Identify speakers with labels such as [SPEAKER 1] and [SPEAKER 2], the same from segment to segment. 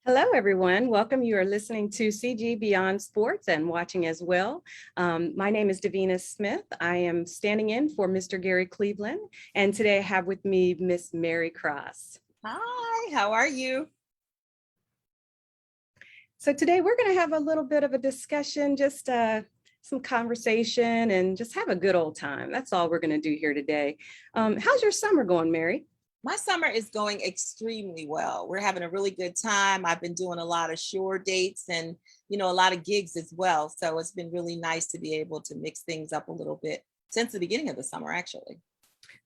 [SPEAKER 1] Hello, everyone. Welcome. You are listening to CG Beyond Sports and watching as well. My name is Davina Smith. I am standing in for Mr. Gary Cleveland. And today I have with me Miss Mary Cross.
[SPEAKER 2] Hi, how are you?
[SPEAKER 1] So today we're going to have a little bit of a discussion, just some conversation and just have a good old time. That's all we're going to do here today. How's your summer going, Mary?
[SPEAKER 2] My summer is going extremely well. We're having a really good time. I've been doing a lot of shore dates and, a lot of gigs as well. So it's been really nice to be able to mix things up a little bit since the beginning of the summer, actually.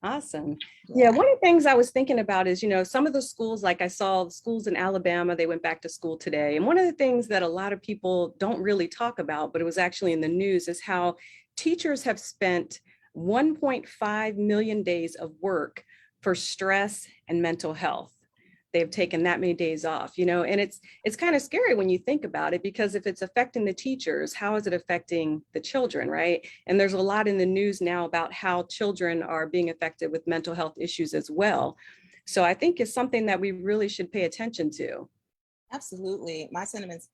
[SPEAKER 1] Awesome. Yeah, one of the things I was thinking about is, some of the schools, like I saw schools in Alabama, they went back to school today. And one of the things that a lot of people don't really talk about, but it was actually in the news, is how teachers have spent 1.5 million days of work for stress and mental health. They've taken that many days off, and it's kind of scary when you think about it, because if it's affecting the teachers, how is it affecting the children, right? And there's a lot in the news now about how children are being affected with mental health issues as well. So I think it's something that we really should pay attention to.
[SPEAKER 2] Absolutely. My sentiments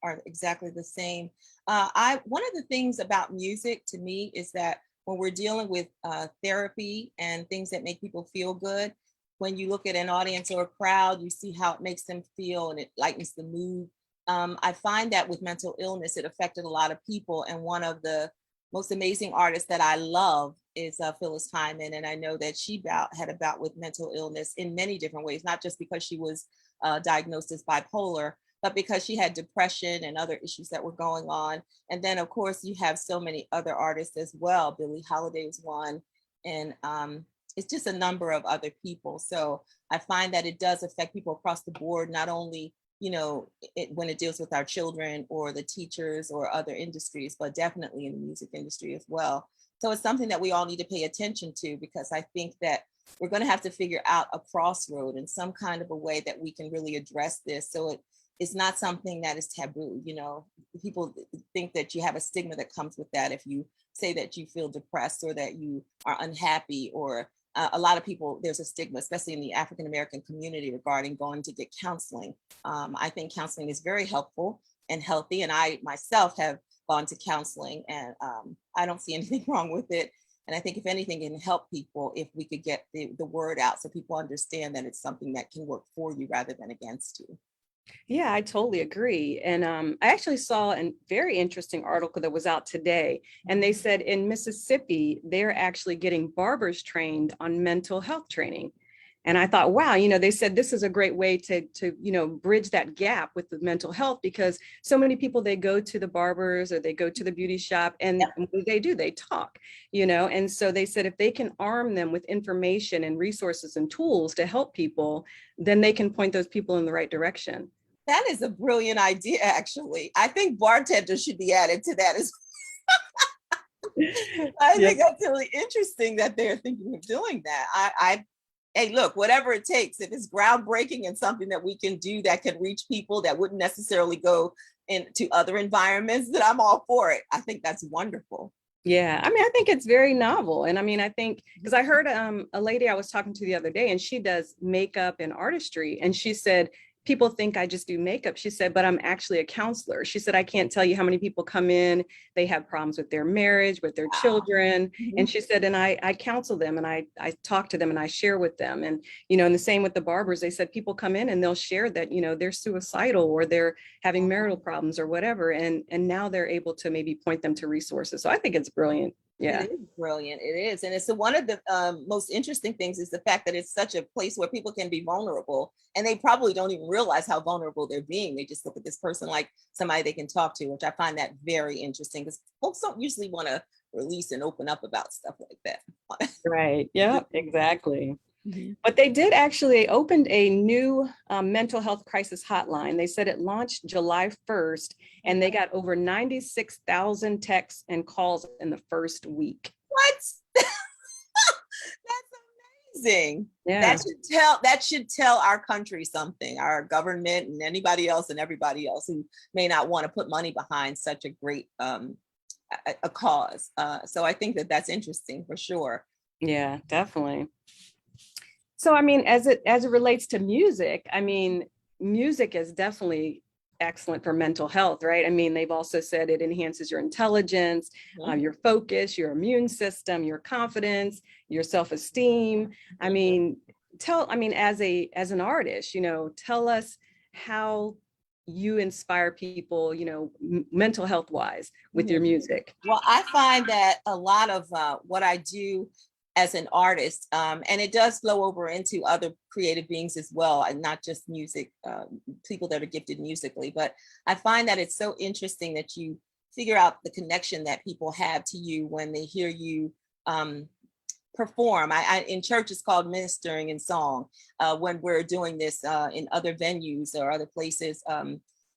[SPEAKER 2] are exactly the same. One of the things about music to me is that when we're dealing with therapy and things that make people feel good, when you look at an audience or a crowd, you see how it makes them feel and it lightens the mood. I find that with mental illness, it affected a lot of people. And one of the most amazing artists that I love is Phyllis Hyman. And I know that she had a bout with mental illness in many different ways, not just because she was diagnosed as bipolar, but because she had depression and other issues that were going on. And then, of course, you have so many other artists as well. Billie Holiday is one, and it's just a number of other people. So I find that it does affect people across the board, not only, when it deals with our children or the teachers or other industries, but definitely in the music industry as well. So it's something that we all need to pay attention to, because I think that we're going to have to figure out a crossroad in some kind of a way that we can really address this. So it's not something that is taboo. People think that you have a stigma that comes with that if you say that you feel depressed or that you are unhappy, or a lot of people, there's a stigma, especially in the African American community, regarding going to get counseling. I think counseling is very helpful and healthy, and I myself have gone to counseling, and I don't see anything wrong with it. And I think if anything, it can help people if we could get the word out so people understand that it's something that can work for you rather than against you.
[SPEAKER 1] Yeah, I totally agree. And I actually saw a very interesting article that was out today. And they said in Mississippi, they're actually getting barbers trained on mental health training. And I thought, wow, they said this is a great way to bridge that gap with the mental health, because so many people, they go to the barbers or they go to the beauty shop, and what do? They talk, and so they said if they can arm them with information and resources and tools to help people, then they can point those people in the right direction.
[SPEAKER 2] That is a brilliant idea, actually. I think bartenders should be added to that as well. I think that's really interesting that they're thinking of doing that. Hey, look, whatever it takes, if it's groundbreaking and something that we can do that can reach people that wouldn't necessarily go into other environments, then I'm all for it. I think that's wonderful.
[SPEAKER 1] Yeah, I think it's very novel. And I think, because I heard a lady I was talking to the other day, and she does makeup and artistry. And she said, people think I just do makeup. She said, but I'm actually a counselor. She said, I can't tell you how many people come in, they have problems with their marriage, with their children. Mm-hmm. And she said, and I counsel them, and I talk to them, and I share with them. And, and the same with the barbers. They said people come in and they'll share that, they're suicidal or they're having marital problems or whatever. And now they're able to maybe point them to resources. So I think it's brilliant. Yeah,
[SPEAKER 2] it is brilliant. It is. And it's one of the most interesting things is the fact that it's such a place where people can be vulnerable, and they probably don't even realize how vulnerable they're being. They just look at this person like somebody they can talk to, which I find that very interesting, because folks don't usually want to release and open up about stuff like that.
[SPEAKER 1] Right. Yeah, exactly. Mm-hmm. But they did actually opened a new mental health crisis hotline. They said it launched July 1st, and they got over 96,000 texts and calls in the first week.
[SPEAKER 2] What? That's amazing. Yeah. That should tell our country something, our government and anybody else and everybody else who may not want to put money behind such a great a cause. So I think that that's interesting for sure.
[SPEAKER 1] Yeah, definitely. So, as it relates to music, music is definitely excellent for mental health, right? I mean, they've also said it enhances your intelligence, your focus, your immune system, your confidence, your self-esteem. I mean, as an artist, tell us how you inspire people, mental health wise with your music.
[SPEAKER 2] Well, I find that a lot of what I do as an artist, and it does flow over into other creative beings as well, and not just music, people that are gifted musically, but I find that it's so interesting that you figure out the connection that people have to you when they hear you perform. In church, it's called ministering in song. When we're doing this in other venues or other places,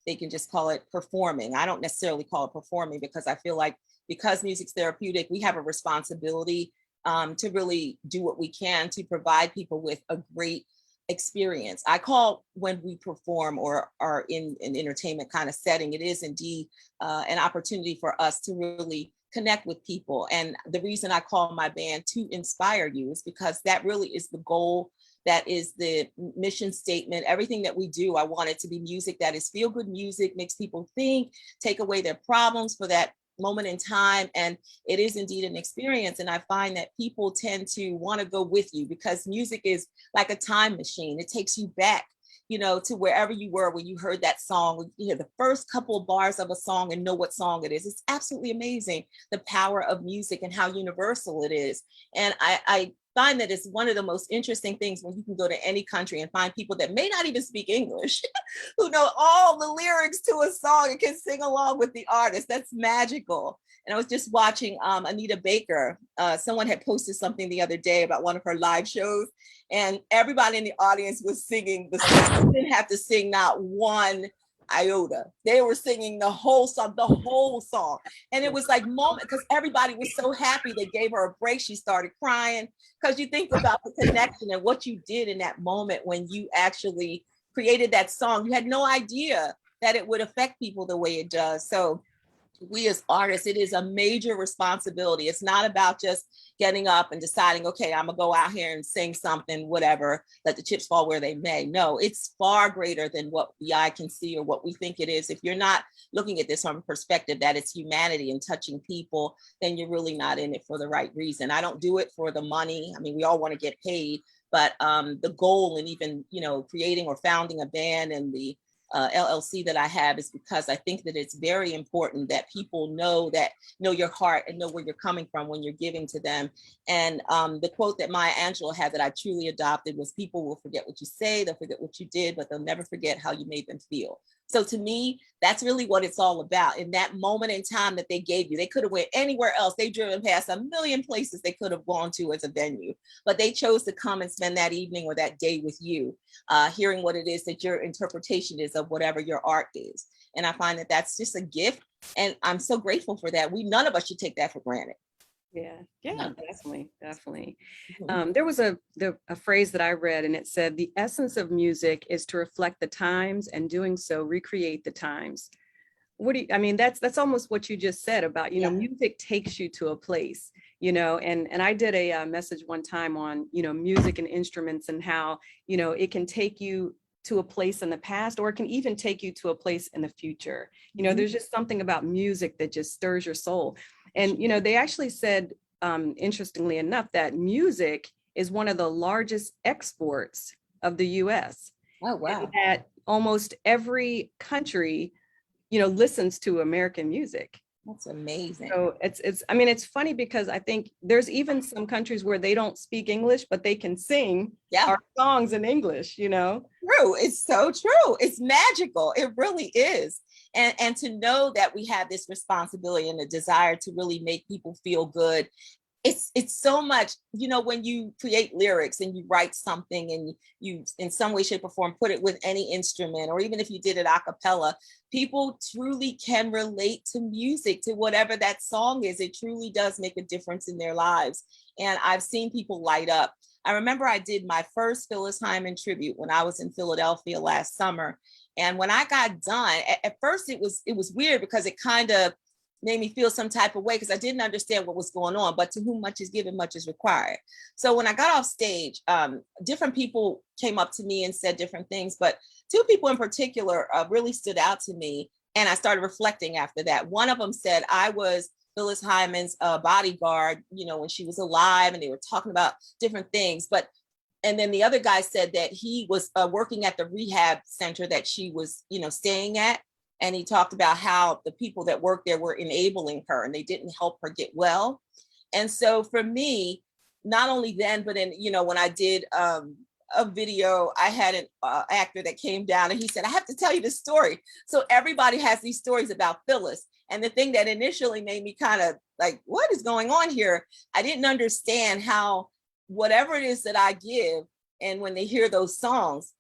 [SPEAKER 2] they can just call it performing. I don't necessarily call it performing because I feel like because music's therapeutic, we have a responsibility to really do what we can to provide people with a great experience. I call when we perform or are in an entertainment kind of setting, it is indeed an opportunity for us to really connect with people. And the reason I call my band To Inspire You is because that really is the goal. That is the mission statement. Everything that we do, I want it to be music that is feel good music, makes people think, take away their problems for that moment in time. And it is indeed an experience. And I find that people tend to want to go with you because music is like a time machine. It takes you back, to wherever you were when you heard that song. You hear the first couple of bars of a song and know what song it is. It's absolutely amazing, the power of music and how universal it is. And I find that it's one of the most interesting things when you can go to any country and find people that may not even speak English who know all the lyrics to a song and can sing along with the artist. That's magical. And I was just watching Anita Baker. Someone had posted something the other day about one of her live shows, and everybody in the audience was singing the song. They didn't have to sing not one iota. They were singing the whole song. And it was like moment because everybody was so happy. They gave her a break. She started crying because you think about the connection and what you did in that moment when you actually created that song. You had no idea that it would affect people the way it does. So we as artists, it is a major responsibility. It's not about just getting up and deciding, okay, I'm gonna go out here and sing something, whatever, let the chips fall where they may. No, it's far greater than what the eye can see or what we think it is. If you're not looking at this from a perspective that it's humanity and touching people, then you're really not in it for the right reason. I don't do it for the money. I mean, we all want to get paid, but the goal and even, creating or founding a band and the LLC that I have is because I think that it's very important that people know your heart and know where you're coming from when you're giving to them. And the quote that Maya Angelou had that I truly adopted was, people will forget what you say, they'll forget what you did, but they'll never forget how you made them feel. So to me, that's really what it's all about. In that moment in time that they gave you, they could have went anywhere else. They driven past a million places they could have gone to as a venue, but they chose to come and spend that evening or that day with you, hearing what it is that your interpretation is of whatever your art is. And I find that that's just a gift. And I'm so grateful for that. None of us should take that for granted.
[SPEAKER 1] Yeah, definitely.
[SPEAKER 2] Mhm.
[SPEAKER 1] There was a phrase that I read, and it said, the essence of music is to reflect the times, and doing so recreate the times. That's almost what you just said about, music takes you to a place, and I did a message one time on, music and instruments and how, it can take you to a place in the past, or it can even take you to a place in the future. There's just something about music that just stirs your soul. And, they actually said, interestingly enough, that music is one of the largest exports of the US.
[SPEAKER 2] Oh, wow.
[SPEAKER 1] And that almost every country, listens to American music.
[SPEAKER 2] That's amazing.
[SPEAKER 1] So it's funny because I think there's even some countries where they don't speak English, but they can sing our songs in English,
[SPEAKER 2] True. It's so true. It's magical. It really is. And to know that we have this responsibility and a desire to really make people feel good. It's so much, when you create lyrics and you write something and you in some way, shape or form, put it with any instrument, or even if you did it a cappella, people truly can relate to music, to whatever that song is. It truly does make a difference in their lives. And I've seen people light up. I remember I did my first Phyllis Hyman tribute when I was in Philadelphia last summer. And when I got done, at first it was weird because it kind of made me feel some type of way because I didn't understand what was going on. But to whom much is given, much is required. So when I got off stage, different people came up to me and said different things, but two people in particular really stood out to me. And I started reflecting after that. One of them said, I was Phyllis Hyman's bodyguard, when she was alive, and they were talking about different things. And then the other guy said that he was working at the rehab center that she was, staying at. And he talked about how the people that worked there were enabling her and they didn't help her get well. And so for me, not only then, but in, when I did a video, I had an actor that came down and he said, I have to tell you this story. So everybody has these stories about Phyllis. And the thing that initially made me kind of like, what is going on here? I didn't understand how whatever it is that I give, and when they hear those songs,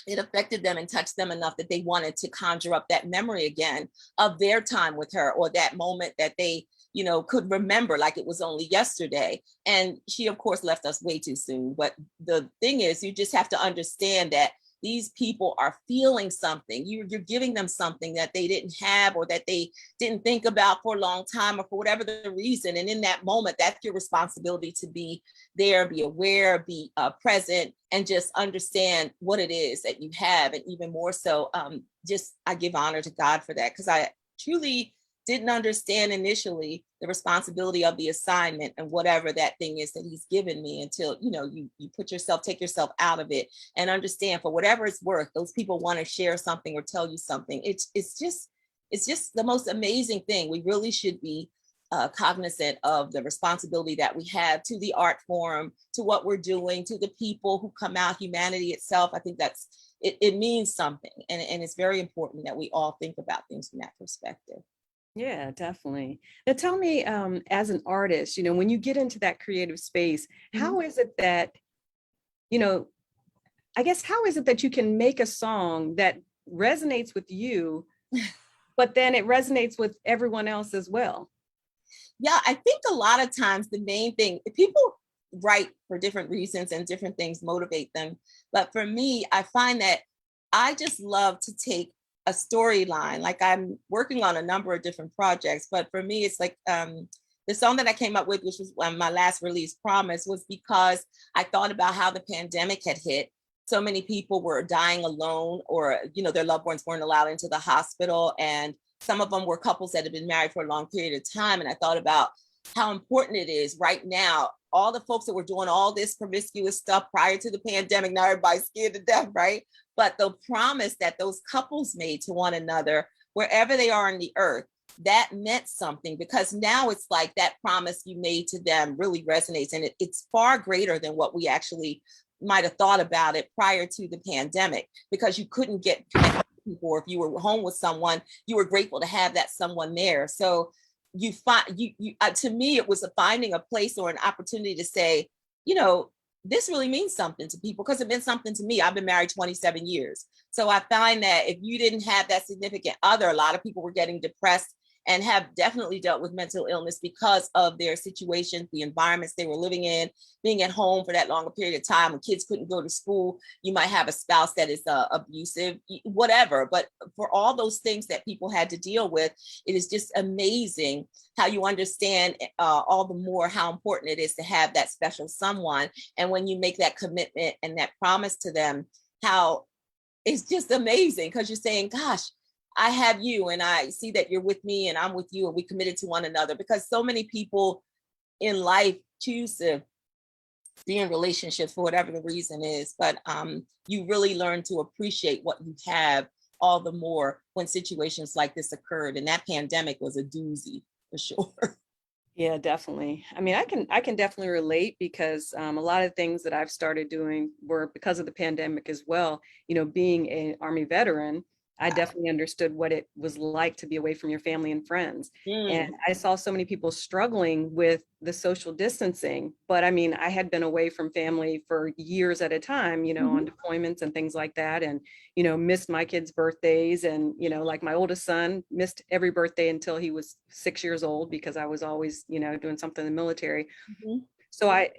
[SPEAKER 2] it affected them and touched them enough that they wanted to conjure up that memory again of their time with her, or that moment that they, could remember like it was only yesterday. And she, of course, left us way too soon. But the thing is, you just have to understand that these people are feeling something. You're giving them something that they didn't have, or that they didn't think about for a long time, or for whatever the reason. And in that moment, that's your responsibility to be there, be aware, be present, and just understand what it is that you have. And even more so, I give honor to God for that, because I truly didn't understand initially the responsibility of the assignment and whatever that thing is that he's given me, until you take yourself out of it and understand, for whatever it's worth, those people want to share something or tell you something. It's just the most amazing thing. We really should be cognizant of the responsibility that we have to the art form, to what we're doing, to the people who come out, humanity itself. I think it means something, and it's very important that we all think about things from that perspective.
[SPEAKER 1] Yeah, definitely. Now tell me, as an artist, when you get into that creative space, how is it that, I guess, how is it that you can make a song that resonates with you, but then it resonates with everyone else as well?
[SPEAKER 2] Yeah, I think a lot of times the main thing, people write for different reasons and different things motivate them. But for me, I find that I just love to take a storyline. Like, I'm working on a number of different projects, but for me, it's like the song that I came up with, which was my last release, Promise, was because I thought about how the pandemic had hit. So many people were dying alone, or, their loved ones weren't allowed into the hospital. And some of them were couples that had been married for a long period of time. And I thought about how important it is right now. All the folks that were doing all this promiscuous stuff prior to the pandemic, now everybody's scared to death, right? But the promise that those couples made to one another, wherever they are on the earth, that meant something, because now it's like that promise you made to them really resonates. And it's far greater than what we actually might have thought about it prior to the pandemic, because you couldn't get connected to people. Or if you were home with someone, you were grateful to have that someone there. So you find to me, it was finding a place or an opportunity to say, this really means something to people, because it meant something to me. I've been married 27 years. So I find that if you didn't have that significant other, a lot of people were getting depressed and have definitely dealt with mental illness because of their situations, the environments they were living in, being at home for that longer period of time when kids couldn't go to school. You might have a spouse that is abusive, whatever. But for all those things that people had to deal with, it is just amazing how you understand all the more how important it is to have that special someone. And when you make that commitment and that promise to them, how it's just amazing, because you're saying, gosh, I have you, and I see that you're with me, and I'm with you, and we committed to one another. Because so many people in life choose to be in relationships for whatever the reason is, but you really learn to appreciate what you have all the more when situations like this occurred. And that pandemic was a doozy for sure.
[SPEAKER 1] Yeah, definitely. I mean, I can definitely relate, because a lot of things that I've started doing were because of the pandemic as well. Being an Army veteran, I definitely understood what it was like to be away from your family and friends. And I saw so many people struggling with the social distancing. But I mean, I had been away from family for years at a time, on deployments and things like that. And, missed my kids' birthdays. And, like my oldest son missed every birthday until he was 6 years old, because I was always, doing something in the military. So I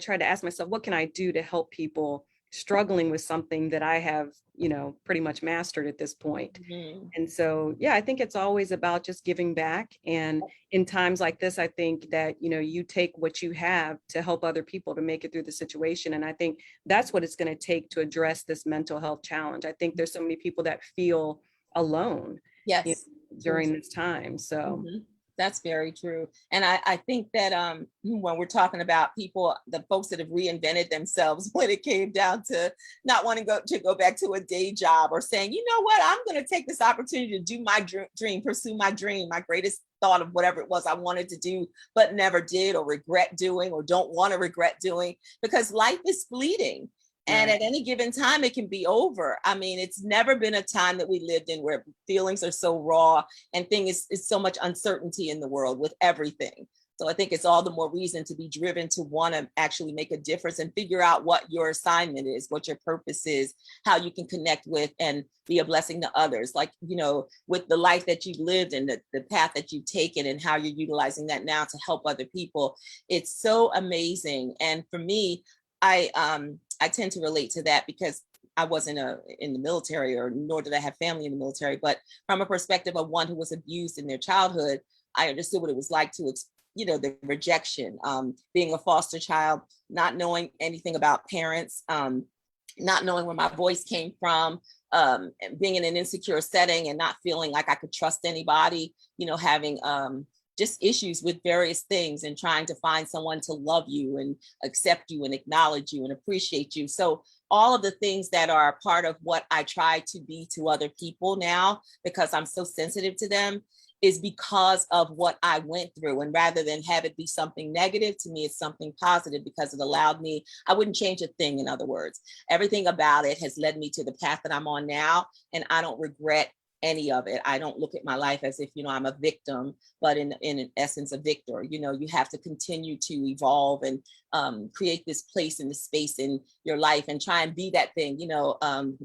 [SPEAKER 1] tried to ask myself, what can I do to help people struggling with something that I have, pretty much mastered at this point.
[SPEAKER 2] Mhm.
[SPEAKER 1] And so, yeah, I think it's always about just giving back. And in times like this, I think that, you take what you have to help other people to make it through the situation. And I think that's what it's going to take to address this mental health challenge. I think there's so many people that feel alone, you
[SPEAKER 2] Yes.
[SPEAKER 1] know, during this time. So,
[SPEAKER 2] Mhm. That's very true. And I think that when we're talking about people, the folks that have reinvented themselves when it came down to not wanting to go back to a day job, or saying, you know what, I'm going to take this opportunity to do my dream, pursue my dream, my greatest thought of whatever it was I wanted to do, but never did, or regret doing, or don't want to regret doing, because life is fleeting. And
[SPEAKER 1] right.
[SPEAKER 2] at any given time, it can be over. I mean, it's never been a time that we lived in where feelings are so raw, and is so much uncertainty in the world with everything. So I think it's all the more reason to be driven to want to actually make a difference and figure out what your assignment is, what your purpose is, how you can connect with and be a blessing to others. Like, with the life that you've lived and the path that you've taken and how you're utilizing that now to help other people. It's so amazing. And for me, I tend to relate to that because I wasn't in the military, or nor did I have family in the military. But from a perspective of one who was abused in their childhood, I understood what it was like to, the rejection, being a foster child, not knowing anything about parents, not knowing where my voice came from, being in an insecure setting and not feeling like I could trust anybody, having just issues with various things, and trying to find someone to love you and accept you and acknowledge you and appreciate you. So all of the things that are a part of what I try to be to other people now, because I'm so sensitive to them, is because of what I went through. And rather than have it be something negative, to me, it's something positive, because it allowed me, I wouldn't change a thing. In other words, everything about it has led me to the path that I'm on now. And I don't regret any of it. I don't look at my life as if, I'm a victim, but in essence, a victor. You have to continue to evolve and create this place and the space in your life and try and be that thing.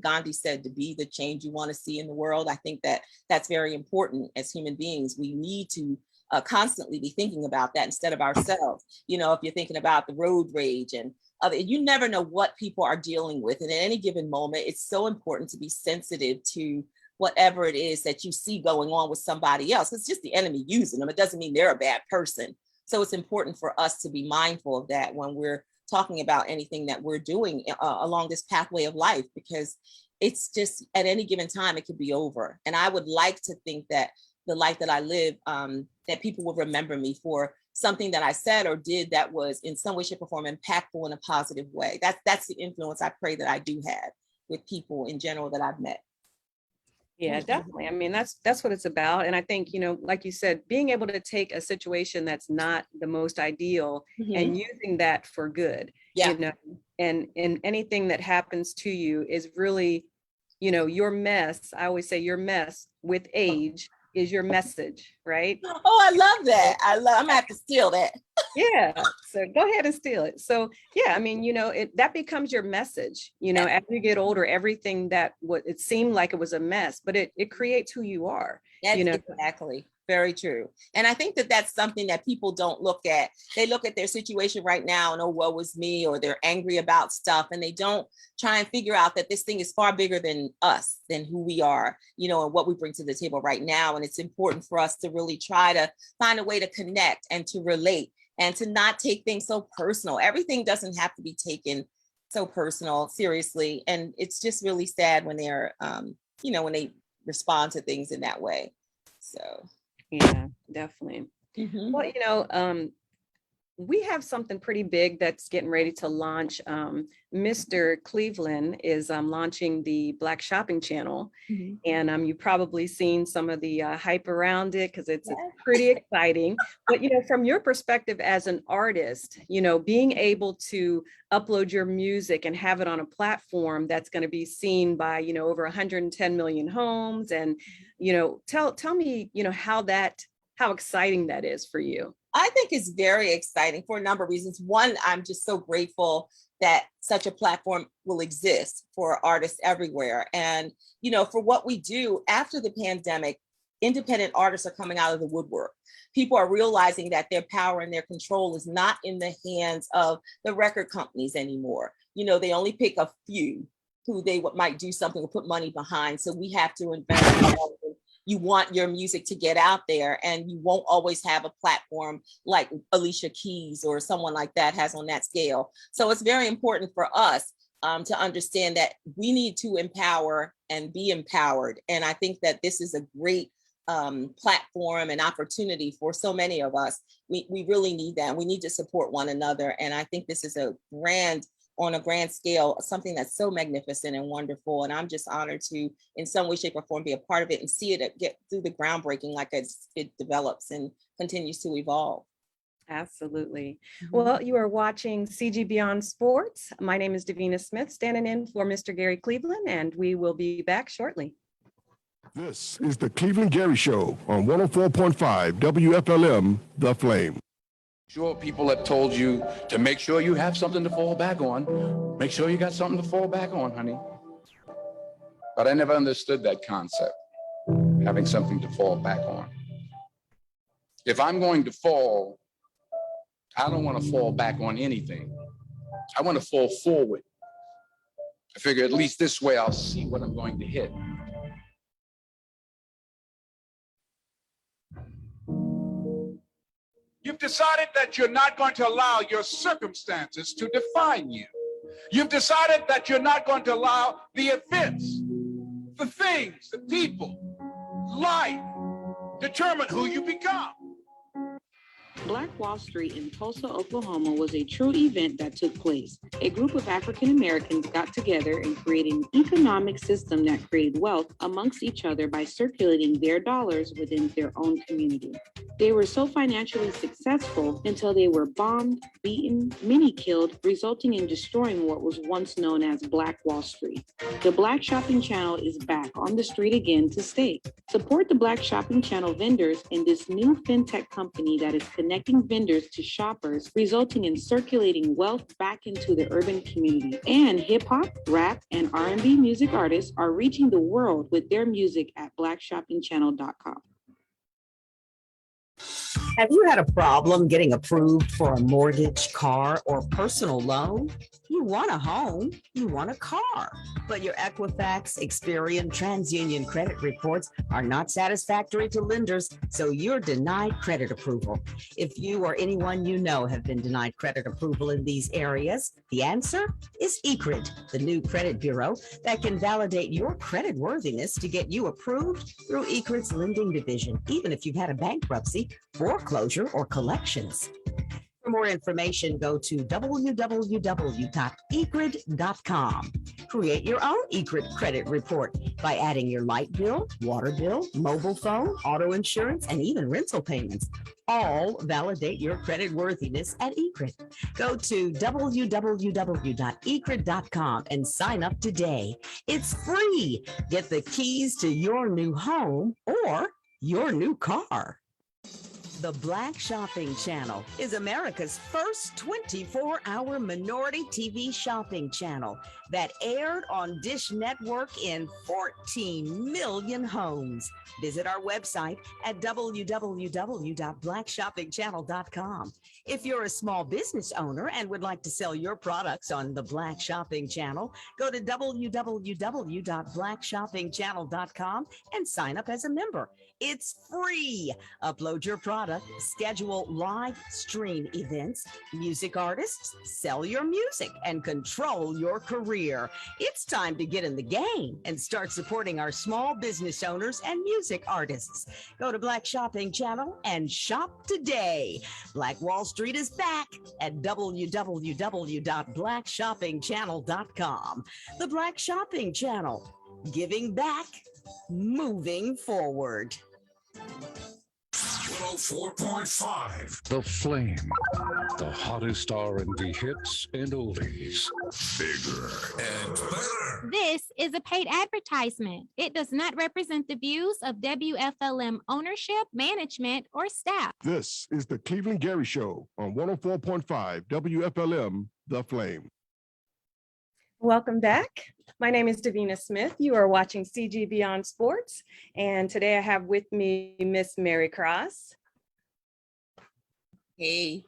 [SPEAKER 2] Gandhi said to be the change you want to see in the world. I think that that's very important as human beings. We need to constantly be thinking about that instead of ourselves. If you're thinking about the road rage and you never know what people are dealing with. And at any given moment, it's so important to be sensitive to whatever it is that you see going on with somebody else. It's just the enemy using them. It doesn't mean they're a bad person. So it's important for us to be mindful of that when we're talking about anything that we're doing along this pathway of life, because it's just at any given time, it could be over. And I would like to think that the life that I live, that people will remember me for something that I said or did that was in some way, shape, or form impactful in a positive way. That's the influence I pray that I do have with people in general that I've met.
[SPEAKER 1] Yeah, definitely. I mean, that's what it's about. And I think, like you said, being able to take a situation that's not the most ideal
[SPEAKER 2] Mhm.
[SPEAKER 1] and using that for good,
[SPEAKER 2] Yeah.
[SPEAKER 1] and anything that happens to you is really, your mess. I always say your mess with age is your message, right?
[SPEAKER 2] Oh, I love that. I'm gonna have to steal that.
[SPEAKER 1] Yeah. So go ahead and steal it. So yeah, I mean, that becomes your message, as you get older, everything that what it seemed like it was a mess, but it creates who you are,
[SPEAKER 2] That's exactly very true. And I think that that's something that people don't look at. They look at their situation right now and, oh, woe is me, or they're angry about stuff. And they don't try and figure out that this thing is far bigger than us, than who we are, and what we bring to the table right now. And it's important for us to really try to find a way to connect and to relate and to not take things so personal. Everything doesn't have to be taken so personal, seriously. And it's just really sad when they're, when they respond to things in that way. So,
[SPEAKER 1] yeah, definitely.
[SPEAKER 2] mhm.
[SPEAKER 1] Well, we have something pretty big that's getting ready to launch. Mr. Cleveland is launching the Black Shopping Channel.
[SPEAKER 2] Mhm.
[SPEAKER 1] And you've probably seen some of the hype around it because it's
[SPEAKER 2] Yeah.
[SPEAKER 1] pretty exciting. But, from your perspective as an artist, being able to upload your music and have it on a platform that's going to be seen by, over 110 million homes. And, tell me, how exciting that is for you.
[SPEAKER 2] I think it's very exciting for a number of reasons. One, I'm just so grateful that such a platform will exist for artists everywhere. And, for what we do after the pandemic, independent artists are coming out of the woodwork. People are realizing that their power and their control is not in the hands of the record companies anymore. they only pick a few who they might do something or put money behind. So we have to invest. You want your music to get out there, and you won't always have a platform like Alicia Keys or someone like that has on that scale. So it's very important for us to understand that we need to empower and be empowered. And I think that this is a great platform and opportunity for so many of us. We really need that. We need to support one another. And I think this is on a grand scale, something that's so magnificent and wonderful. And I'm just honored to, in some way, shape, or form, be a part of it and see it get through the groundbreaking, like it develops and continues to evolve.
[SPEAKER 1] Absolutely. Well, you are watching CG Beyond Sports. My name is Davina Smith, standing in for Mr. Gary Cleveland, and we will be back shortly.
[SPEAKER 3] This is the Cleveland Gary Show on 104.5 WFLM, The Flame.
[SPEAKER 4] Sure, people have told you to make sure you have something to fall back on. Make sure you got something to fall back on, honey. But I never understood that concept, having something to fall back on. If I'm going to fall, I don't want to fall back on anything. I want to fall forward. I figure at least this way I'll see what I'm going to hit. You've decided that you're not going to allow your circumstances to define you. You've decided that you're not going to allow the events, the things, the people, life, determine who you become.
[SPEAKER 5] Black Wall Street in Tulsa, Oklahoma was a true event that took place. A group of African Americans got together and created an economic system that created wealth amongst each other by circulating their dollars within their own community. They were so financially successful until they were bombed, beaten, many killed, resulting in destroying what was once known as Black Wall Street. The Black Shopping Channel is back on the street again to stay. Support the Black Shopping Channel vendors in this new fintech company that is connecting vendors to shoppers, resulting in circulating wealth back into the urban community. And hip hop, rap, and R&B music artists are reaching the world with their music at blackshoppingchannel.com.
[SPEAKER 6] Have you had a problem getting approved for a mortgage, car, or personal loan? You want a home, you want a car, but your Equifax, Experian, TransUnion credit reports are not satisfactory to lenders, so you're denied credit approval. If you or anyone you know have been denied credit approval in these areas, the answer is ECRIT, the new credit bureau that can validate your credit worthiness to get you approved through ECRIT's lending division, even if you've had a bankruptcy, foreclosure, or collections. For more information, go to www.ecrid.com. Create your own ECRIT credit report by adding your light bill, water bill, mobile phone, auto insurance, and even rental payments. All validate your credit worthiness at ECRIT. Go to www.ecrid.com and sign up today. It's free. Get the keys to your new home or your new car. The Black Shopping Channel is America's first 24-hour minority TV shopping channel that aired on Dish Network in 14 million homes. Visit our website at www.blackshoppingchannel.com. If you're a small business owner and would like to sell your products on the Black Shopping Channel, go to www.blackshoppingchannel.com and sign up as a member. It's free. Upload your product, schedule live stream events, music artists, sell your music, and control your career. It's time to get in the game and start supporting our small business owners and music artists. Go to Black Shopping Channel and shop today. Black Wall Street is back at www.blackshoppingchannel.com. The Black Shopping Channel, giving back, moving forward.
[SPEAKER 7] 104.5 The Flame, the hottest R&B hits and oldies. Bigger and better.
[SPEAKER 8] This is a paid advertisement. It does not represent the views of WFLM ownership, management, or staff.
[SPEAKER 3] This is the Cleveland Gary Show on 104.5 WFLM, The Flame.
[SPEAKER 1] Welcome back. My name is Davina Smith. You are watching CG Beyond Sports. And today I have with me Miss Mary Cross.
[SPEAKER 2] Hey.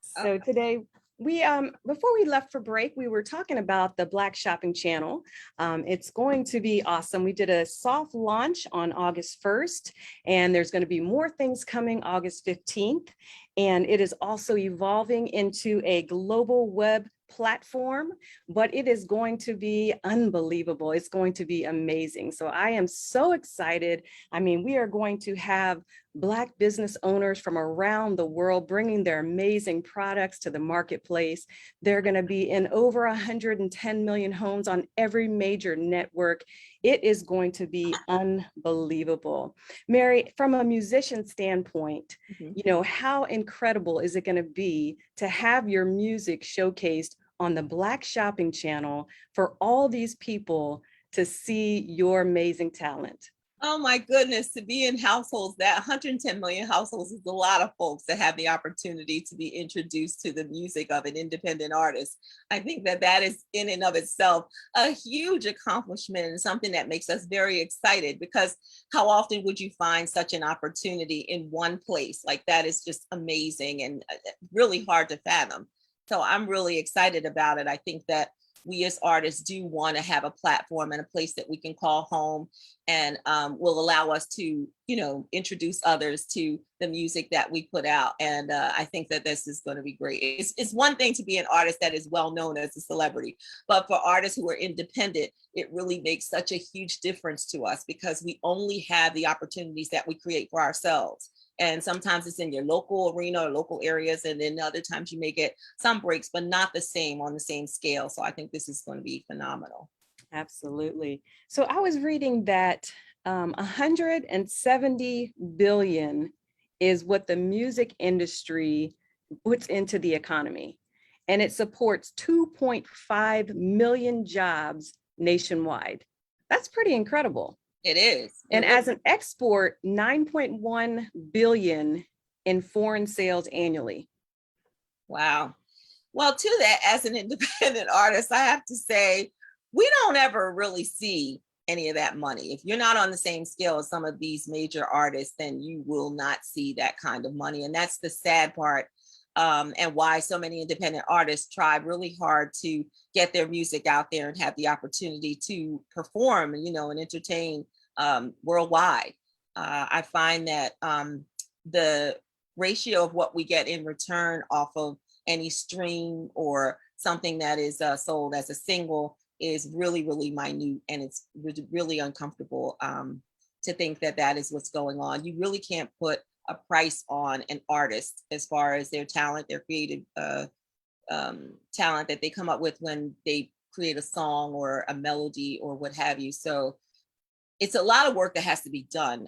[SPEAKER 1] So today we before we left for break, we were talking about the Black Shopping Channel. It's going to be awesome. We did a soft launch on August 1st, and there's going to be more things coming August 15th. And it is also evolving into a global web platform, but it is going to be unbelievable. It's going to be amazing. So I am so excited. I mean, we are going to have Black business owners from around the world bringing their amazing products to the marketplace. They're going to be in over 110 million homes on every major network. It is going to be unbelievable. Mary, from a musician standpoint, you know, how incredible is it going to be to have your music showcased on the Black Shopping Channel for all these people to see your amazing talent?
[SPEAKER 2] Oh my goodness, to be in households, that 110 million households is a lot of folks that have the opportunity to be introduced to the music of an independent artist. I think that that is in and of itself a huge accomplishment and something that makes us very excited, because how often would you find such an opportunity in one place? Like, that is just amazing and really hard to fathom. So I'm really excited about it. I think that we as artists do want to have a platform and a place that we can call home, and will allow us to, you know, introduce others to the music that we put out. And I think that this is going to be great. It's one thing to be an artist that is well known as a celebrity, but for artists who are independent, it really makes such a huge difference to us, because we only have the opportunities that we create for ourselves. And sometimes it's in your local arena or local areas, and then other times you may get some breaks, but not the same on the same scale. So I think this is going to be phenomenal.
[SPEAKER 1] Absolutely. So I was reading that 170 billion is what the music industry puts into the economy, and it supports 2.5 million jobs nationwide. That's pretty incredible.
[SPEAKER 2] It is.
[SPEAKER 1] And as an export, 9.1 billion in foreign sales annually.
[SPEAKER 2] Wow. Well, to that, as an independent artist, I have to say, we don't ever really see any of that money. If you're not on the same scale as some of these major artists, then you will not see that kind of money. And that's the sad part, and why so many independent artists try really hard to get their music out there and have the opportunity to perform, you know, and entertain worldwide. I find that the ratio of what we get in return off of any stream or something that is sold as a single is really, really minute, and it's really uncomfortable to think that that is what's going on. You really can't put a price on an artist as far as their talent, their creative talent that they come up with when they create a song or a melody or what have you. So it's a lot of work that has to be done.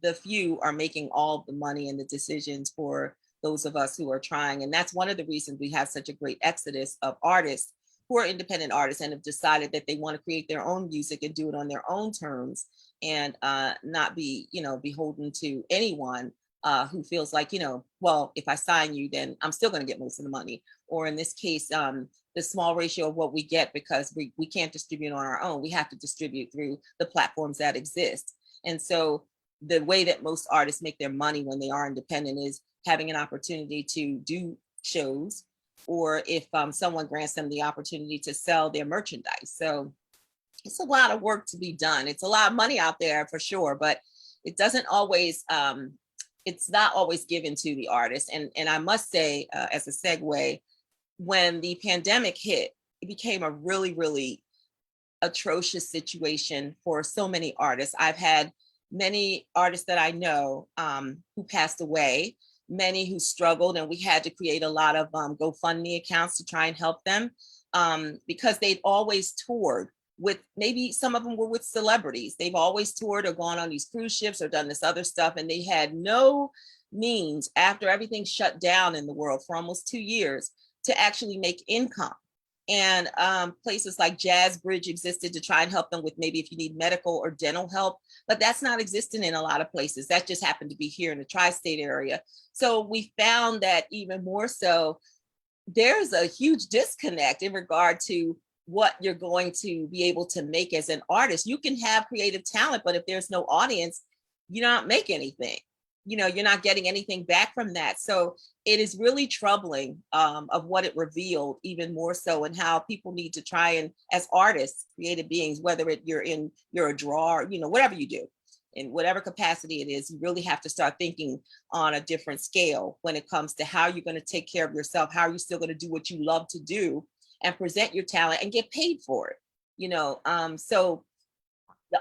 [SPEAKER 2] The few are making all the money and the decisions for those of us who are trying. And that's one of the reasons we have such a great exodus of artists who are independent artists and have decided that they want to create their own music and do it on their own terms, and not be, you know, beholden to anyone who feels like, you know, well, if I sign you, then I'm still going to get most of the money. Or in this case, the small ratio of what we get, because we can't distribute on our own. We have to distribute through the platforms that exist. And so the way that most artists make their money when they are independent is having an opportunity to do shows, or if someone grants them the opportunity to sell their merchandise. So it's a lot of work to be done. It's a lot of money out there for sure, but it doesn't always, it's not always given to the artist. And I must say, as a segue, when the pandemic hit, it became a really, really atrocious situation for so many artists. I've had many artists that I know who passed away, many who struggled, and we had to create a lot of GoFundMe accounts to try and help them, because they'd always toured with, maybe some of them were with celebrities. They've always toured or gone on these cruise ships or done this other stuff, and they had no means, after everything shut down in the world for almost 2 years, to actually make income. And places like Jazz Bridge existed to try and help them with maybe if you need medical or dental help, but that's not existing in a lot of places. That just happened to be here in the tri-state area. So we found that even more so, there's a huge disconnect in regard to what you're going to be able to make as an artist. You can have creative talent, but if there's no audience, you don't make anything. you're not getting anything back from that. So it is really troubling of what it revealed, even more so, and how people need to try and, as artists, creative beings, whether you're a drawer, whatever you do, in whatever capacity it is, you really have to start thinking on a different scale when it comes to how you're going to take care of yourself, how are you still going to do what you love to do and present your talent and get paid for it. So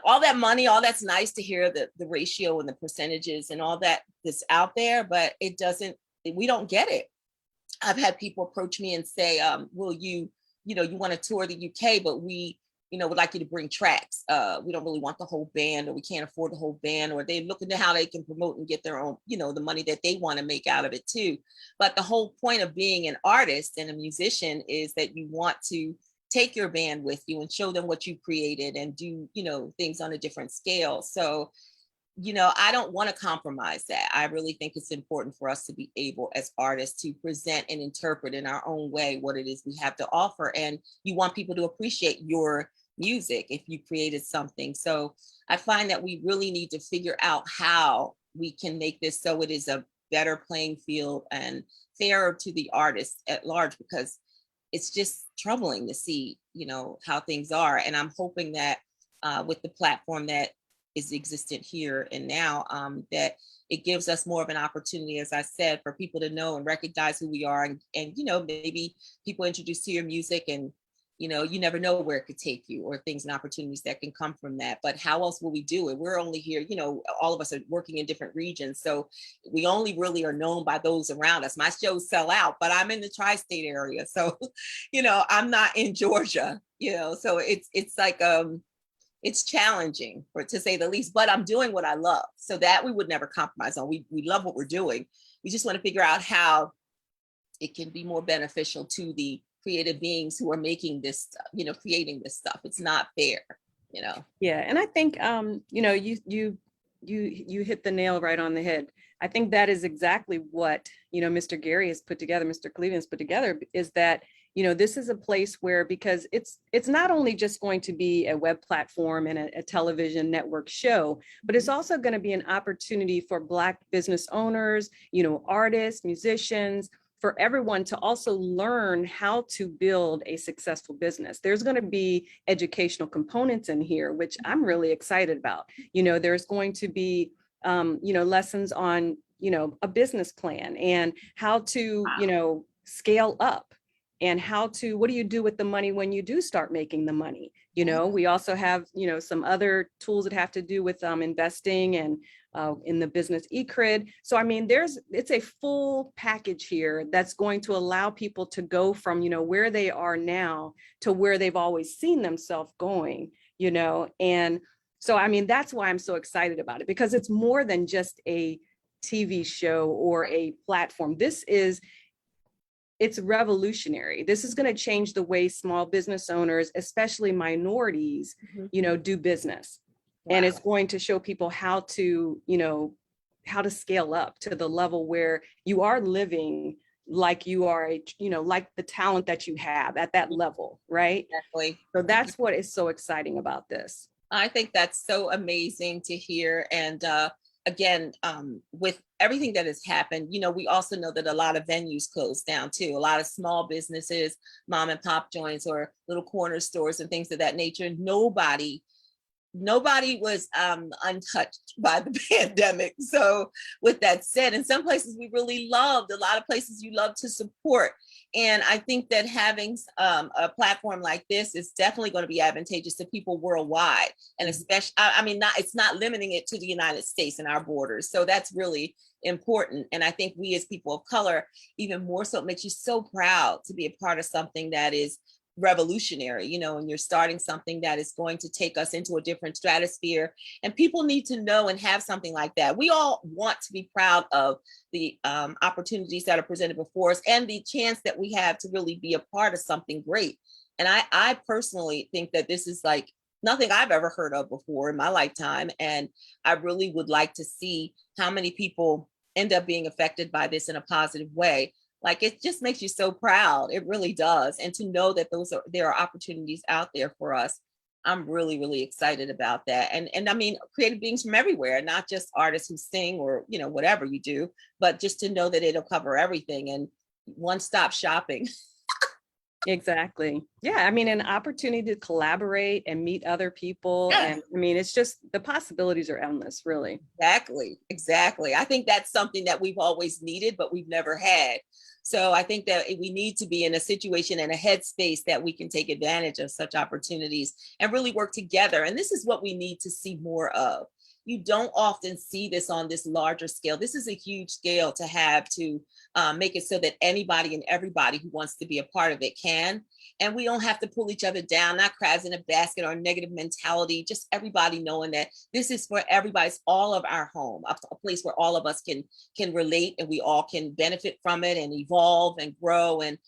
[SPEAKER 2] all that money, all that's nice to hear the ratio and the percentages and all that that's out there, but we don't get it. I've had people approach me and say, will you want to tour the UK, but we, would like you to bring tracks. We don't really want the whole band, or we can't afford the whole band, or they look into how they can promote and get their own, the money that they want to make out of it too. But the whole point of being an artist and a musician is that you want to take your band with you and show them what you created and do, things on a different scale. So, I don't want to compromise that. I really think it's important for us to be able as artists to present and interpret in our own way what it is we have to offer. And you want people to appreciate your music if you created something. So I find that we really need to figure out how we can make this so it is a better playing field and fairer to the artists at large, because it's just troubling to see, how things are. And I'm hoping that with the platform that is existent here and now, that it gives us more of an opportunity, as I said, for people to know and recognize who we are. And maybe people introduced to your music and, you never know where it could take you, or things and opportunities that can come from that. But how else will we do it? We're only here, all of us are working in different regions. So we only really are known by those around us. My shows sell out, but I'm in the tri-state area. So, I'm not in Georgia, so it's like, it's challenging, to say the least, but I'm doing what I love. So that we would never compromise on. We love what we're doing. We just want to figure out how it can be more beneficial to the creative beings who are making this stuff, creating this stuff. It's not fair,
[SPEAKER 1] Yeah, and I think you hit the nail right on the head. I think that is exactly what Mr. Gary has put together, Mr. Cleveland's put together, is that this is a place where, because it's not only just going to be a web platform and a television network show, but it's also going to be an opportunity for Black business owners, artists, musicians, for everyone to also learn how to build a successful business. There's going to be educational components in here, which I'm really excited about. There's going to be, lessons on, a business plan and how to, scale up, and what do you do with the money when you do start making the money? We also have, some other tools that have to do with investing and in the business eCred. So, I mean, it's a full package here that's going to allow people to go from, where they are now to where they've always seen themselves going, and so, I mean, that's why I'm so excited about it, because it's more than just a TV show or a platform. It's revolutionary. This is going to change the way small business owners, especially minorities, do business. Wow. And it's going to show people how to scale up to the level where you are living like you are, like the talent that you have at that level, right?
[SPEAKER 2] Exactly.
[SPEAKER 1] So that's what is so exciting about this.
[SPEAKER 2] I think that's so amazing to hear. And again, with everything that has happened, we also know that a lot of venues closed down too. A lot of small businesses, mom and pop joints, or little corner stores and things of that nature. Nobody was untouched by the pandemic. So with that said, in some places we really loved, a lot of places you love to support. And I think that having a platform like this is definitely going to be advantageous to people worldwide. And especially, it's not limiting it to the United States and our borders. So that's really important. And I think we as people of color, even more so, it makes you so proud to be a part of something that is revolutionary, and you're starting something that is going to take us into a different stratosphere. And people need to know and have something like that. We all want to be proud of the opportunities that are presented before us and the chance that we have to really be a part of something great. And I personally think that this is like nothing I've ever heard of before in my lifetime. And I really would like to see how many people end up being affected by this in a positive way. Like, it just makes you so proud. It really does. And to know that there are opportunities out there for us, I'm really, really excited about that. And I mean, creative beings from everywhere, not just artists who sing or, whatever you do, but just to know that it'll cover everything and one-stop shopping.
[SPEAKER 1] Exactly. Yeah. I mean, an opportunity to collaborate and meet other people.
[SPEAKER 2] Yeah.
[SPEAKER 1] And I mean, it's just the possibilities are endless, really.
[SPEAKER 2] Exactly. I think that's something that we've always needed, but we've never had. So I think that we need to be in a situation and a headspace that we can take advantage of such opportunities and really work together. And this is what we need to see more of. You don't often see this on this larger scale. This is a huge scale to have to make it so that anybody and everybody who wants to be a part of it can. And we don't have to pull each other down, not crabs in a basket or negative mentality, just everybody knowing that this is for everybody. It's all of our home, a place where all of us can relate and we all can benefit from it and evolve and grow. And,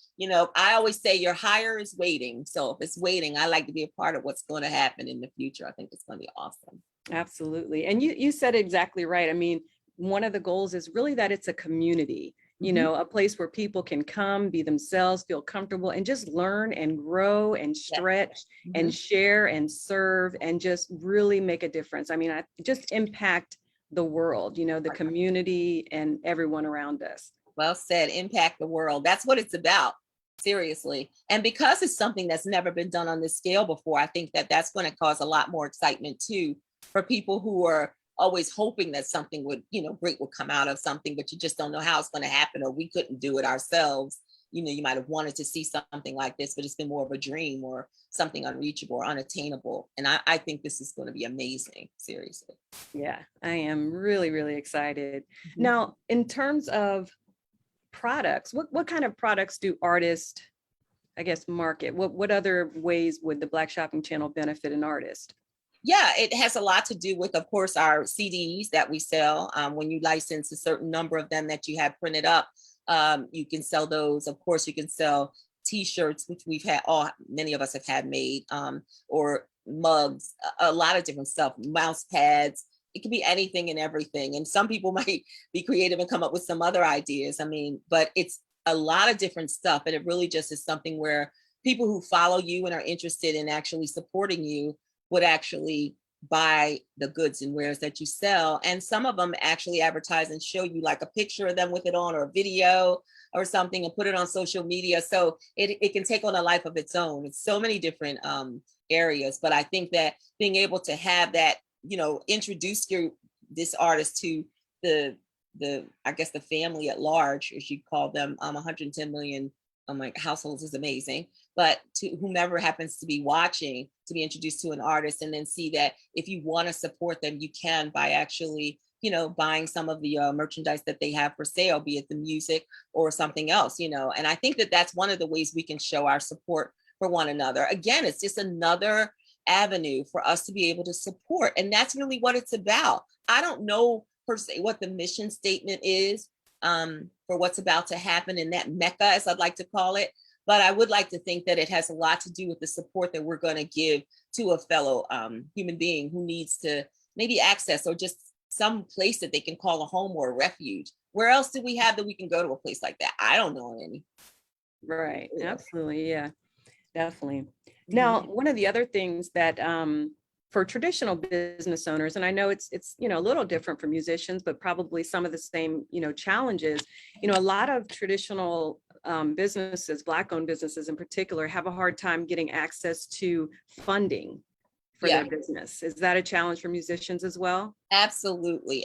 [SPEAKER 2] I always say your hire is waiting. So if it's waiting, I like to be a part of what's going to happen in the future. I think it's going to be awesome.
[SPEAKER 1] Absolutely. And you said exactly right. I mean, one of the goals is really that it's a community, a place where people can come, be themselves, feel comfortable, and just learn and grow and stretch and share and serve and just really make a difference. I mean, just impact the world, the community and everyone around us.
[SPEAKER 2] Well said, impact the world. That's what it's about. Seriously. And because it's something that's never been done on this scale before, I think that that's going to cause a lot more excitement too for people who are always hoping that something would, great would come out of something, but you just don't know how it's going to happen, or we couldn't do it ourselves. You might have wanted to see something like this, but it's been more of a dream or something unreachable or unattainable. And I think this is going to be amazing. Seriously.
[SPEAKER 1] Yeah, I am really, really excited. Now, in terms of products, what kind of products do artists, I guess, market? What other ways would the Black Shopping Channel benefit an artist?
[SPEAKER 2] Yeah, it has a lot to do with, of course, our CDs that we sell. When you license a certain number of them that you have printed up, you can sell those. Of course, you can sell T-shirts, which many of us have had made, or mugs, a lot of different stuff, mouse pads. It can be anything and everything. And some people might be creative and come up with some other ideas. I mean, but it's a lot of different stuff. And it really just is something where people who follow you and are interested in actually supporting you would actually buy the goods and wares that you sell. And some of them actually advertise and show you like a picture of them with it on, or a video or something, and put it on social media. So it can take on a life of its own. It's so many different areas. But I think that being able to have that, introduce this artist to the I guess the family at large, as you call them, 110 million households is amazing. But to whomever happens to be watching, to be introduced to an artist and then see that if you want to support them, you can by actually, buying some of the merchandise that they have for sale, be it the music or something else, and I think that that's one of the ways we can show our support for one another. Again, it's just another avenue for us to be able to support. And that's really what it's about. I don't know per se what the mission statement is for what's about to happen in that Mecca, as I'd like to call it. But I would like to think that it has a lot to do with the support that we're going to give to a fellow human being who needs to maybe access or just some place that they can call a home or a refuge. Where else do we have that we can go to a place like that? I don't know any.
[SPEAKER 1] Right. Absolutely. Yeah, definitely. Now, one of the other things that for traditional business owners, and I know it's a little different for musicians, but probably some of the same challenges. A lot of traditional businesses, Black-owned businesses in particular, have a hard time getting access to funding for their business. Is that a challenge for musicians as well?
[SPEAKER 2] Absolutely.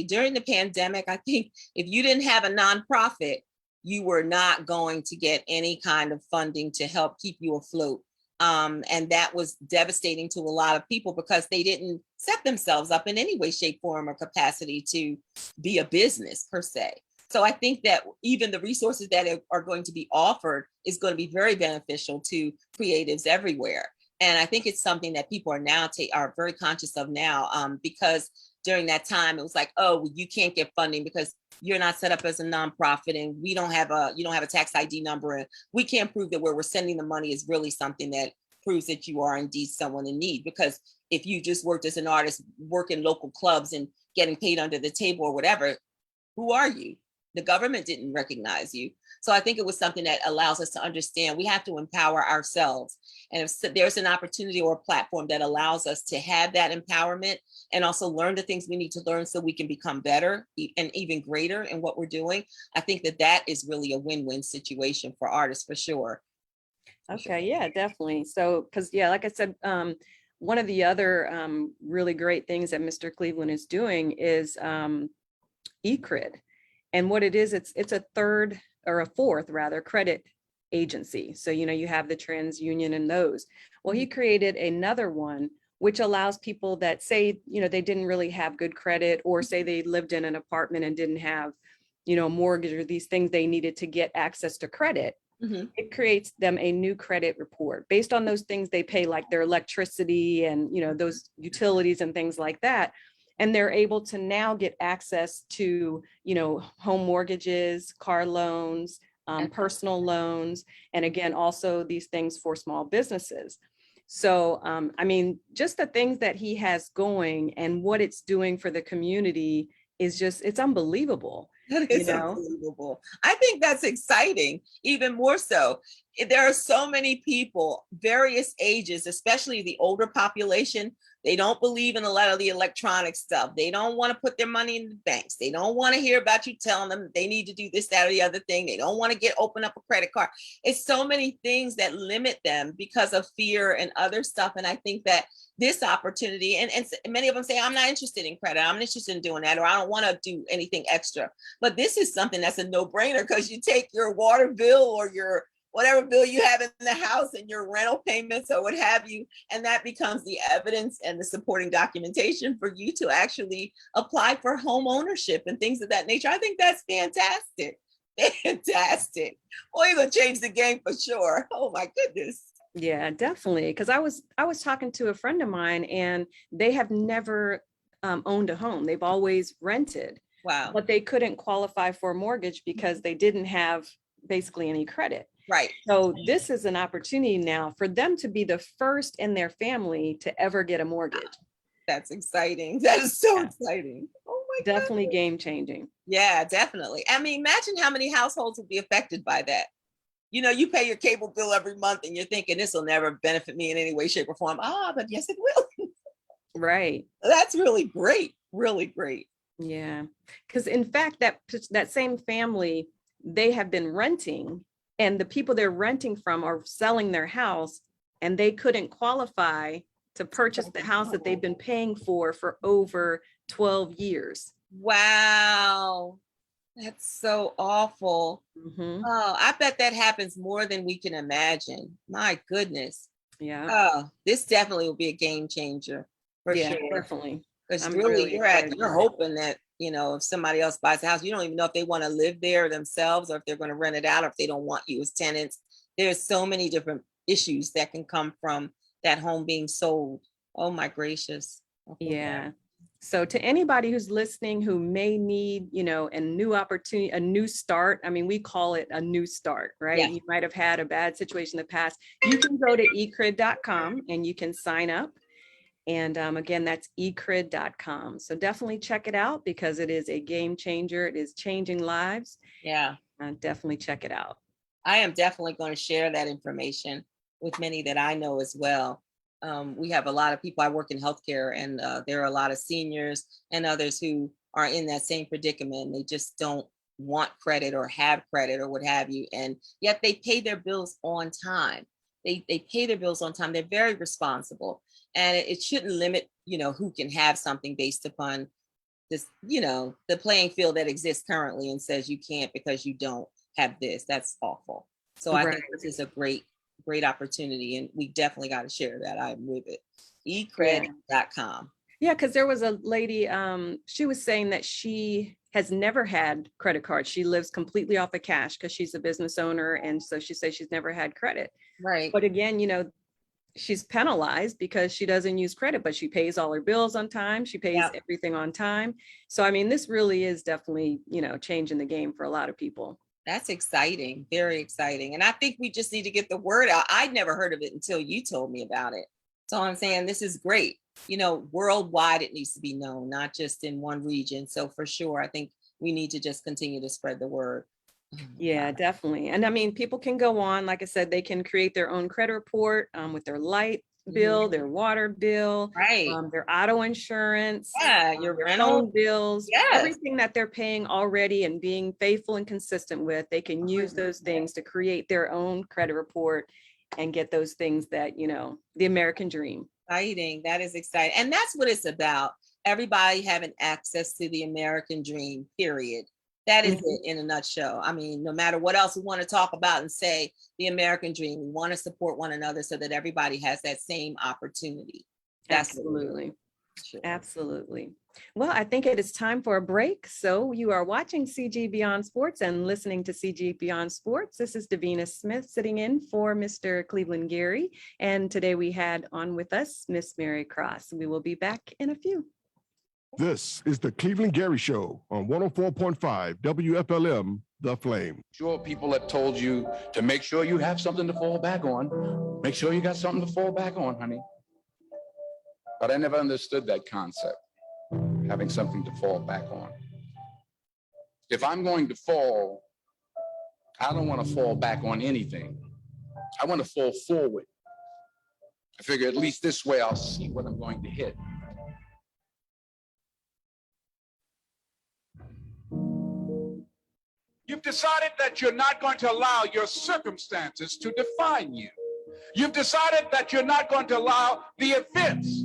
[SPEAKER 2] During the pandemic, I think if you didn't have a nonprofit, you were not going to get any kind of funding to help keep you afloat. And that was devastating to a lot of people because they didn't set themselves up in any way, shape, form, or capacity to be a business per se. So I think that even the resources that are going to be offered is going to be very beneficial to creatives everywhere. And I think it's something that people are now are very conscious of now, because during that time it was like, oh, well, you can't get funding because you're not set up as a nonprofit, and you don't have a tax ID number, and we can't prove that where we're sending the money is really something that proves that you are indeed someone in need. Because if you just worked as an artist, working local clubs and getting paid under the table or whatever, who are you? The government didn't recognize you. So I think it was something that allows us to understand we have to empower ourselves. And if there's an opportunity or a platform that allows us to have that empowerment and also learn the things we need to learn so we can become better and even greater in what we're doing, I think that that is really a win-win situation for artists for sure.
[SPEAKER 1] Okay, yeah, definitely. So, because yeah, like I said, one of the other really great things that Mr. Cleveland is doing is eCred. And what it is, it's a third or a fourth rather credit agency. So, you have the TransUnion and those. Well, he created another one which allows people that say, they didn't really have good credit, or say they lived in an apartment and didn't have, a mortgage or these things they needed to get access to credit. It creates them a new credit report based on those things they pay, like their electricity and, those utilities and things like that. And they're able to now get access to, home mortgages, car loans, personal loans, and again, also these things for small businesses. So, I mean, just the things that he has going and what it's doing for the community is just, it's unbelievable.
[SPEAKER 2] That is unbelievable. I think that's exciting, even more so. There are so many people, various ages, especially the older population. They don't believe in a lot of the electronic stuff. They don't want to put their money in the banks. They don't want to hear about you telling them they need to do this, that, or the other thing. They don't want to open up a credit card. It's so many things that limit them because of fear and other stuff. And I think that this opportunity, and many of them say, I'm not interested in credit. I'm not interested in doing that, or I don't want to do anything extra. But this is something that's a no-brainer, because you take your water bill or your whatever bill you have in the house and your rental payments or what have you, and that becomes the evidence and the supporting documentation for you to actually apply for home ownership and things of that nature. I think that's fantastic. Fantastic. Well, you're gonna change the game for sure. Oh my goodness.
[SPEAKER 1] Yeah, definitely. Because I was talking to a friend of mine, and they have never owned a home. They've always rented.
[SPEAKER 2] Wow.
[SPEAKER 1] But they couldn't qualify for a mortgage because they didn't have basically any credit.
[SPEAKER 2] Right.
[SPEAKER 1] So this is an opportunity now for them to be the first in their family to ever get a mortgage.
[SPEAKER 2] That's exciting. That is so exciting. Oh my God.
[SPEAKER 1] Definitely game changing.
[SPEAKER 2] Yeah, definitely. I mean, imagine how many households would be affected by that. You pay your cable bill every month and you're thinking this will never benefit me in any way, shape, or form. But yes, it will.
[SPEAKER 1] Right.
[SPEAKER 2] That's really great. Really great.
[SPEAKER 1] Yeah. Because in fact, that same family, they have been renting, and the people they're renting from are selling their house, and they couldn't qualify to purchase the house that they've been paying for over 12 years.
[SPEAKER 2] Wow. That's so awful.
[SPEAKER 1] Mm-hmm.
[SPEAKER 2] Oh, I bet that happens more than we can imagine. My goodness.
[SPEAKER 1] Yeah.
[SPEAKER 2] Oh, this definitely will be a game changer for sure.
[SPEAKER 1] Definitely.
[SPEAKER 2] Because really, you're hoping that, if somebody else buys a house, you don't even know if they want to live there themselves or if they're going to rent it out or if they don't want you as tenants. There's so many different issues that can come from that home being sold. Oh my gracious. Okay.
[SPEAKER 1] Yeah. So to anybody who's listening who may need, a new opportunity, a new start, I mean, we call it a new start, right? Yeah. You might have had a bad situation in the past. You can go to ecrid.com and you can sign up. And again, that's ecrid.com. So definitely check it out, because it is a game changer. It is changing lives.
[SPEAKER 2] Yeah.
[SPEAKER 1] Definitely check it out.
[SPEAKER 2] I am definitely going to share that information with many that I know as well. We have a lot of people. I work in healthcare, and there are a lot of seniors and others who are in that same predicament. They just don't want credit or have credit or what have you. And yet they pay their bills on time. They pay their bills on time. They're very responsible. And it shouldn't limit, who can have something based upon this, the playing field that exists currently and says you can't because you don't have this. That's awful. So I think this is a great opportunity, and we definitely got to share that. I'm with it. ecred.com.
[SPEAKER 1] Yeah, because there was a lady, she was saying that she has never had credit cards. She lives completely off of cash because she's a business owner. And so she says she's never had credit.
[SPEAKER 2] Right.
[SPEAKER 1] But again, she's penalized because she doesn't use credit, but she pays all her bills on time. She pays everything on time. So, I mean, this really is definitely, changing the game for a lot of people.
[SPEAKER 2] That's exciting. Very exciting. And I think we just need to get the word out. I'd never heard of it until you told me about it. So I'm saying this is great. Worldwide, it needs to be known, not just in one region. So for sure, I think we need to just continue to spread the word.
[SPEAKER 1] Yeah, definitely. And I mean, people can go on, like I said, they can create their own credit report with their light bill, their water bill,
[SPEAKER 2] Right.
[SPEAKER 1] their auto insurance,
[SPEAKER 2] Yeah, your
[SPEAKER 1] their
[SPEAKER 2] rental.
[SPEAKER 1] phone bills,
[SPEAKER 2] Yes.
[SPEAKER 1] everything that they're paying already and being faithful and consistent with, they can use those things to create their own credit report and get those things that, you know, the American dream.
[SPEAKER 2] Exciting. That is exciting. And that's what it's about. Everybody having access to the American dream, period. That is it in a nutshell. I mean, no matter what else we want to talk about and say, the American dream, we want to support one another so that everybody has that same opportunity. That's
[SPEAKER 1] Absolutely.
[SPEAKER 2] Sure.
[SPEAKER 1] Absolutely. Well, I think it is time for a break. So you are watching CG Beyond Sports and listening to CG Beyond Sports. This is Davina Smith sitting in for Mr. Cleveland Gary. And today we had on with us Miss Mary Cross. We will be back in a few.
[SPEAKER 3] This is the Cleveland Gary Show on 104.5 WFLM, The Flame.
[SPEAKER 4] Sure, people have told you to make sure you have something to fall back on. Make sure you got something to fall back on, honey. But I never understood that concept, having something to fall back on. If I'm going to fall, I don't want to fall back on anything. I want to fall forward. I figure at least this way I'll see what I'm going to hit.
[SPEAKER 9] You've decided that you're not going to allow your circumstances to define you. You've decided that you're not going to allow the events,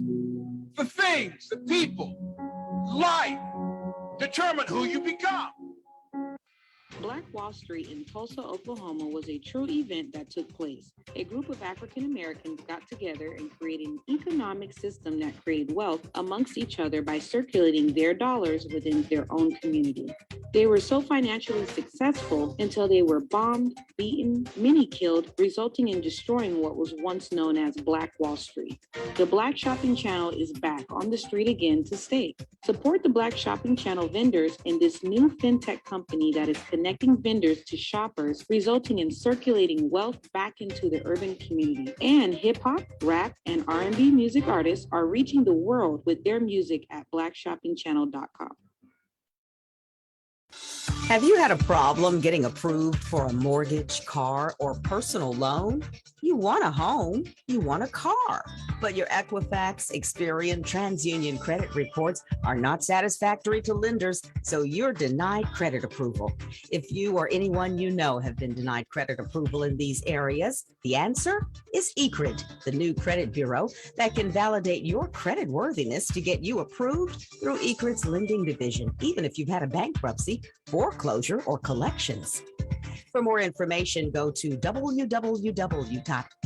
[SPEAKER 9] the things, the people, life, determine who you become.
[SPEAKER 5] Black Wall Street in Tulsa, Oklahoma was a true event that took place. A group of African Americans got together and created an economic system that created wealth amongst each other by circulating their dollars within their own community. They were so financially successful until they were bombed, beaten, many killed, resulting in destroying what was once known as Black Wall Street. The Black Shopping Channel is back on the street again to stay. Support the Black Shopping Channel vendors in this new fintech company that is connecting vendors to shoppers, resulting in circulating wealth back into the urban community. And hip hop, rap, and R&B music artists are reaching the world with their music at blackshoppingchannel.com.
[SPEAKER 6] Have you had a problem getting approved for a mortgage, car, or personal loan? You want a home, you want a car, but your Equifax, Experian, TransUnion credit reports are not satisfactory to lenders, so you're denied credit approval. If you or anyone you know have been denied credit approval in these areas, the answer is ECRID, the new credit bureau that can validate your credit worthiness to get you approved through ECRID's lending division, even if you've had a bankruptcy, foreclosure, or collections. For more information, go to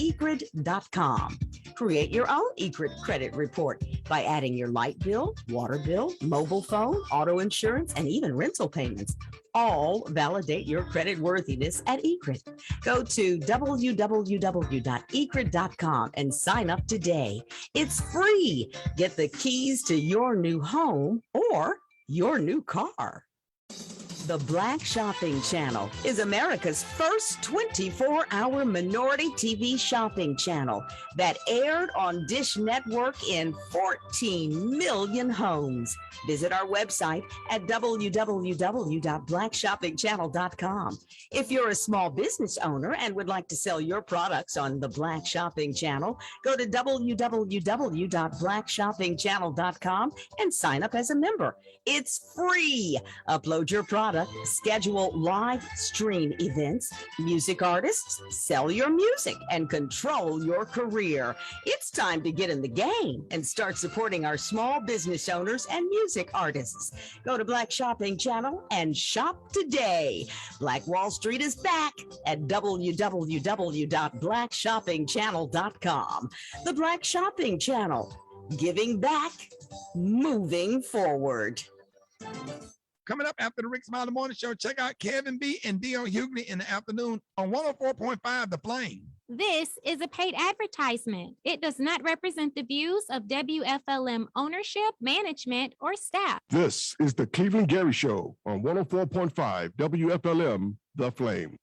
[SPEAKER 6] www.ecrid.com. Create your own ECRID credit report by adding your light bill, water bill, mobile phone, auto insurance, and even rental payments. All validate your credit worthiness at ECRID. Go to www.ecrid.com and sign up today. It's free. Get the keys to your new home or your new car. The Black Shopping Channel is America's first 24-hour minority TV shopping channel that aired on Dish Network in 14 million homes. Visit our website at www.blackshoppingchannel.com. If you're a small business owner and would like to sell your products on the Black Shopping Channel, go to www.blackshoppingchannel.com and sign up as a member. It's free. Upload your product, schedule live stream events, music artists, sell your music, and control your career. It's time to get in the game and start supporting our small business owners and music artists. Go to Black Shopping Channel and shop today. Black Wall Street is back at www.blackshoppingchannel.com. The Black Shopping Channel, giving back, moving forward.
[SPEAKER 10] Coming up after the Rick Smiley Morning Show, check out Kevin B. and Dion Hughley in the afternoon on 104.5 The Flame.
[SPEAKER 8] This is a paid advertisement. It does not represent the views of WFLM ownership, management, or staff.
[SPEAKER 3] This is the Cleveland Gary Show on 104.5 WFLM, The Flame.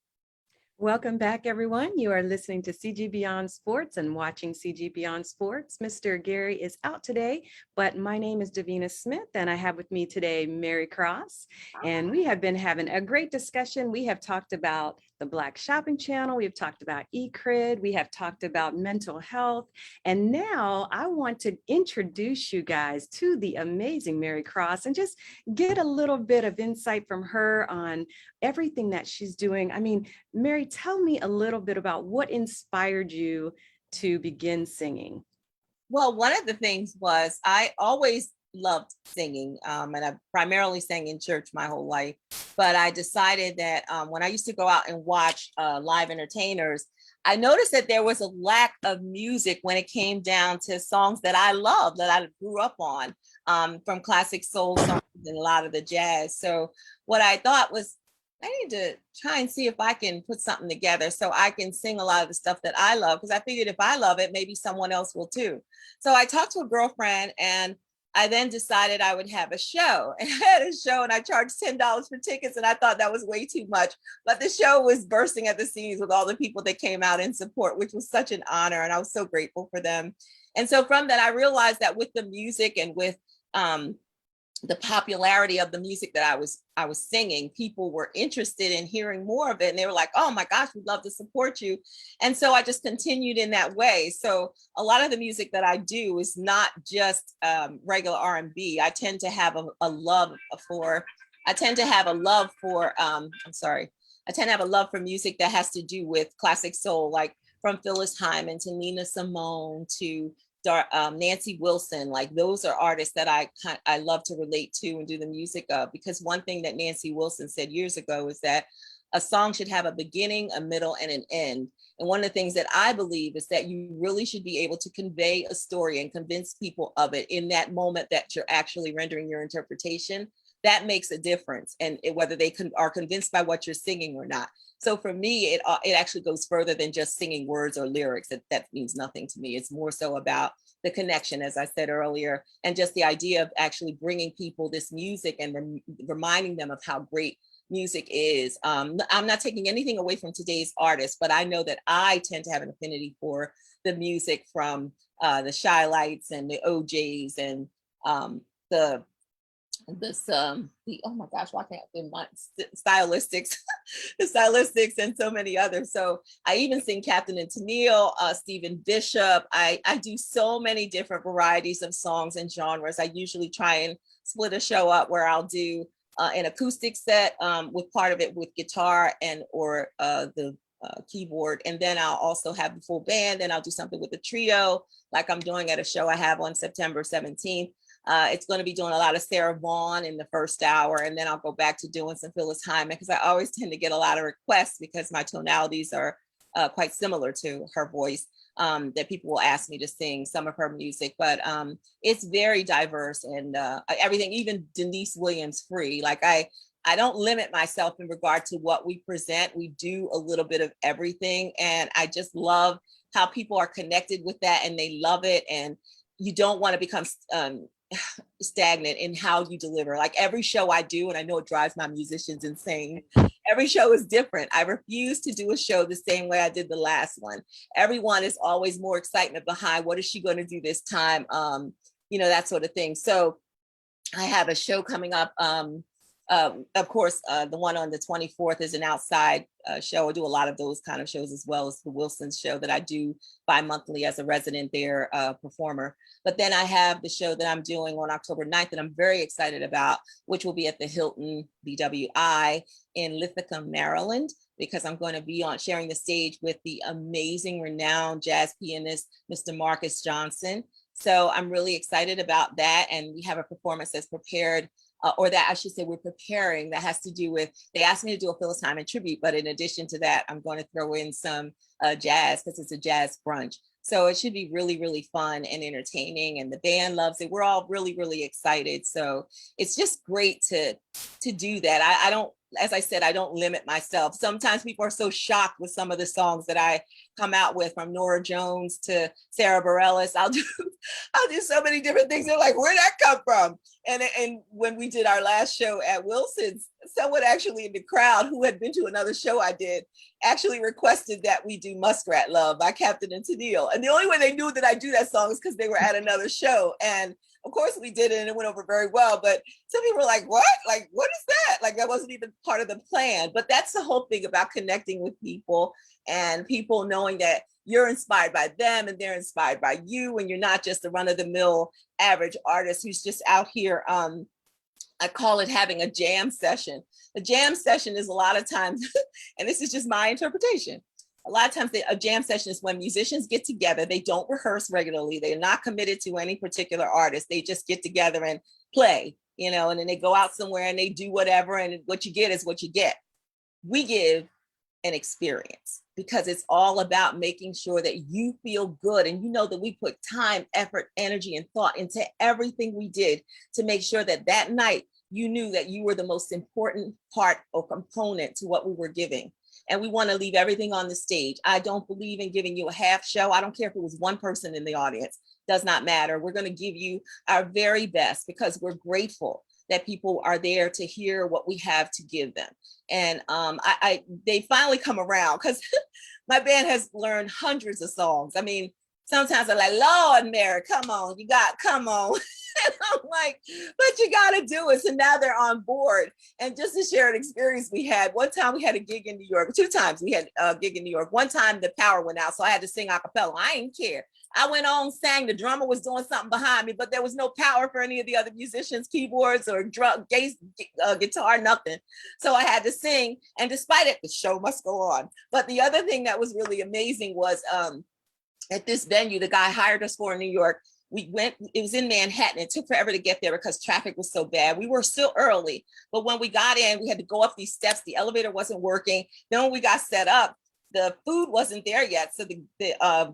[SPEAKER 1] Welcome back, everyone. You are listening to CG Beyond Sports and watching CG Beyond Sports. Mr. Gary is out today, but my name is Davina Smith, and I have with me today Mary Cross. And we have been having a great discussion. We have talked about the Black Shopping Channel. We have talked about eCred. We have talked about mental health. And now I want to introduce you guys to the amazing Mary Cross and just get a little bit of insight from her on everything that she's doing. I mean, Mary, tell me a little bit about what inspired you to begin singing.
[SPEAKER 2] Well, one of the things was I always loved singing, and I primarily sang in church my whole life. But I decided that when I used to go out and watch live entertainers, I noticed that there was a lack of music when it came down to songs that I loved, that I grew up on, from classic soul songs and a lot of the jazz. So what I thought was, I need to try and see if I can put something together so I can sing a lot of the stuff that I love, because I figured if I love it, maybe someone else will too. So I talked to a girlfriend, and I then decided I would have a show. And I had a show and I charged $10 for tickets, and I thought that was way too much. But the show was bursting at the seams with all the people that came out in support, which was such an honor. And I was so grateful for them. And so from that, I realized that with the music and with the popularity of the music that I was singing, people were interested in hearing more of it. And they were like, oh my gosh, we'd love to support you. And so I just continued in that way. So a lot of the music that I do is not just regular R&B. I tend to have a love for music that has to do with classic soul, like from Phyllis Hyman to Nina Simone to Nancy Wilson. Like, those are artists that I love to relate to and do the music of, because one thing that Nancy Wilson said years ago is that a song should have a beginning, a middle, and an end. And one of the things that I believe is that you really should be able to convey a story and convince people of it in that moment that you're actually rendering your interpretation. That makes a difference, and whether they are convinced by what you're singing or not. So for me, it actually goes further than just singing words or lyrics. That means nothing to me. It's more so about the connection, as I said earlier, and just the idea of actually bringing people this music and reminding them of how great music is. I'm not taking anything away from today's artists, but I know that I tend to have an affinity for the music from the Shy Lights and the OJs and oh my gosh, why can't I think my stylistics, the stylistics, and so many others. So I even sing Captain and Tennille, Stephen Bishop. I do so many different varieties of songs and genres. I usually try and split a show up where I'll do an acoustic set with part of it with guitar or the keyboard, and then I'll also have the full band, and I'll do something with a trio, like I'm doing at a show I have on September 17th. It's going to be doing a lot of Sarah Vaughan in the first hour, and then I'll go back to doing some Phyllis Hyman, because I always tend to get a lot of requests because my tonalities are quite similar to her voice, that people will ask me to sing some of her music. But it's very diverse, and everything, even Denise Williams free. Like I don't limit myself in regard to what we present. We do a little bit of everything, and I just love how people are connected with that, and they love it. And you don't want to become stagnant in how you deliver. Like, every show I do, and I know it drives my musicians insane, every show is different. I refuse to do a show the same way I did the last one. Everyone is always more excitement behind what is she going to do this time, that sort of thing. So I have a show coming up. Of course, the one on the 24th is an outside show. I do a lot of those kind of shows, as well as the Wilson's show that I do bi-monthly as a resident there performer. But then I have the show that I'm doing on October 9th that I'm very excited about, which will be at the Hilton BWI in Lithicum, Maryland, because I'm going to be sharing the stage with the amazing, renowned jazz pianist, Mr. Marcus Johnson. So I'm really excited about that. And we have a performance that's prepared, or that I should say we're preparing, that has to do with, they asked me to do a Phyllis Hyman tribute, but in addition to that, I'm going to throw in some jazz, because it's a jazz brunch. So it should be really, really fun and entertaining, and the band loves it. We're all really, really excited. So it's just great to do that. I don't as I said, I don't limit myself. Sometimes people are so shocked with some of the songs that I come out with, from Nora Jones to Sarah Bareilles. I'll do so many different things. They're like, where'd that come from? And when we did our last show at Wilson's, someone actually in the crowd who had been to another show I did actually requested that we do Muskrat Love by Captain and Tennille. And the only way they knew that I do that song is because they were at another show. And of course we did it and it went over very well. But some people were like, what? Like, what is that? Like, that wasn't even part of the plan. But that's the whole thing about connecting with people, and people knowing that you're inspired by them and they're inspired by you, and you're not just a run-of-the-mill average artist who's just out here. I call it having a jam session. A jam session is a lot of times, and this is just my interpretation, a lot of times a jam session is when musicians get together. They don't rehearse regularly. They're not committed to any particular artist. They just get together and play, you know, and then they go out somewhere and they do whatever, and what you get is what you get. We give an experience, because it's all about making sure that you feel good, and you know that we put time, effort, energy, and thought into everything we did to make sure that that night you knew that you were the most important part or component to what we were giving. And we want to leave everything on the stage. I don't believe in giving you a half show. I don't care if it was one person in the audience, does not matter. We're going to give you our very best, because we're grateful that people are there to hear what we have to give them. And they finally come around, because my band has learned hundreds of songs. I mean, sometimes I'm like, Lord Mary, come on. And I'm like, but you got to do it. So now they're on board. And just to share an experience we had, one time we had a gig in New York, 2 times we had a gig in New York. One time the power went out, so I had to sing a cappella. I didn't care. I went on, sang, the drummer was doing something behind me, but there was no power for any of the other musicians, keyboards or guitar, nothing. So I had to sing, and despite it, the show must go on. But the other thing that was really amazing was at this venue, the guy hired us for in New York. We went, it was in Manhattan. It took forever to get there because traffic was so bad. We were still early, but when we got in, we had to go up these steps. The elevator wasn't working. Then when we got set up, the food wasn't there yet. So the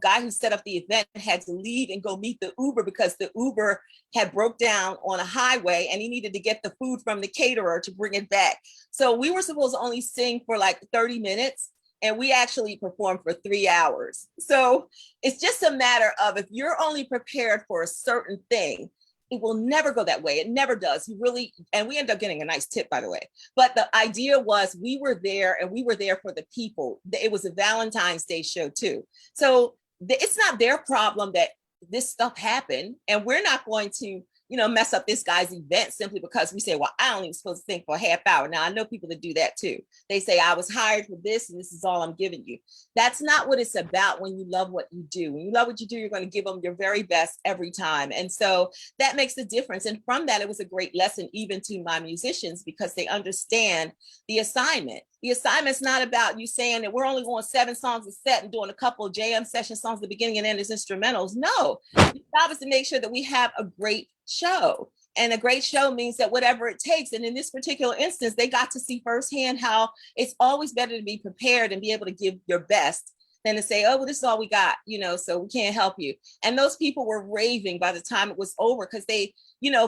[SPEAKER 2] guy who set up the event had to leave and go meet the Uber, because the Uber had broke down on a highway and he needed to get the food from the caterer to bring it back. So we were supposed to only sing for like 30 minutes. And we actually performed for 3 hours. So it's just a matter of, if you're only prepared for a certain thing, it will never go that way. It never does. And we ended up getting a nice tip, by the way. But the idea was, we were there, and we were there for the people. It was a Valentine's Day show too. So it's not their problem that this stuff happened. And we're not going to, mess up this guy's event simply because we say, well, I only supposed to sing for a half hour. Now, I know people that do that too. They say, I was hired for this, and this is all I'm giving you. That's not what it's about when you love what you do. When you love what you do, you're going to give them your very best every time. And so that makes a difference. And from that, it was a great lesson even to my musicians, because they understand the assignment. The assignment's not about you saying that we're only going 7 songs a set and doing a couple of jam session songs at the beginning and end as instrumentals. No, the job is to make sure that we have a great show. And a great show means that whatever it takes. And in this particular instance, they got to see firsthand how it's always better to be prepared and be able to give your best than to say, oh, well, this is all we got, so we can't help you. And those people were raving by the time it was over, because they,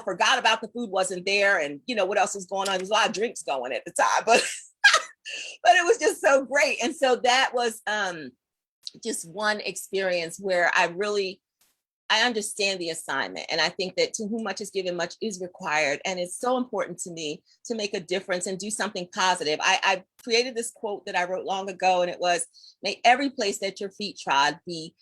[SPEAKER 2] forgot about the food wasn't there, and, what else was going on. There was a lot of drinks going at the time, but but it was just so great. And so that was just one experience where I understand the assignment. And I think that to whom much is given, much is required. And it's so important to me to make a difference and do something positive. I created this quote that I wrote long ago, and it was, may every place that your feet trod be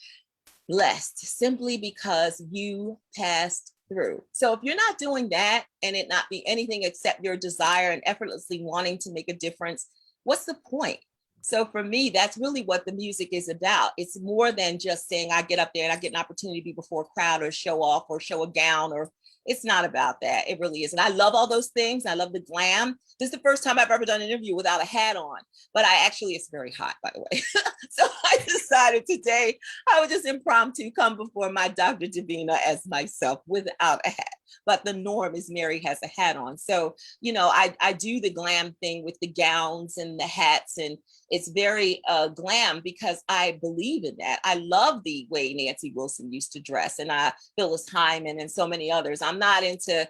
[SPEAKER 2] blessed simply because you passed through. So if you're not doing that, and it not be anything except your desire and effortlessly wanting to make a difference, what's the point? So for me, that's really what the music is about. It's more than just saying I get up there and I get an opportunity to be before a crowd or show off or show a gown, or it's not about that. It really isn't. I love all those things. I love the glam. This is the first time I've ever done an interview without a hat on, but it's very hot, by the way. So I decided today I would just impromptu come before my Dr. Davina as myself without a hat. But the norm is Mary has a hat on. So, I do the glam thing with the gowns and the hats, and it's very glam because I believe in that. I love the way Nancy Wilson used to dress, and Phyllis Hyman and so many others. I'm not into,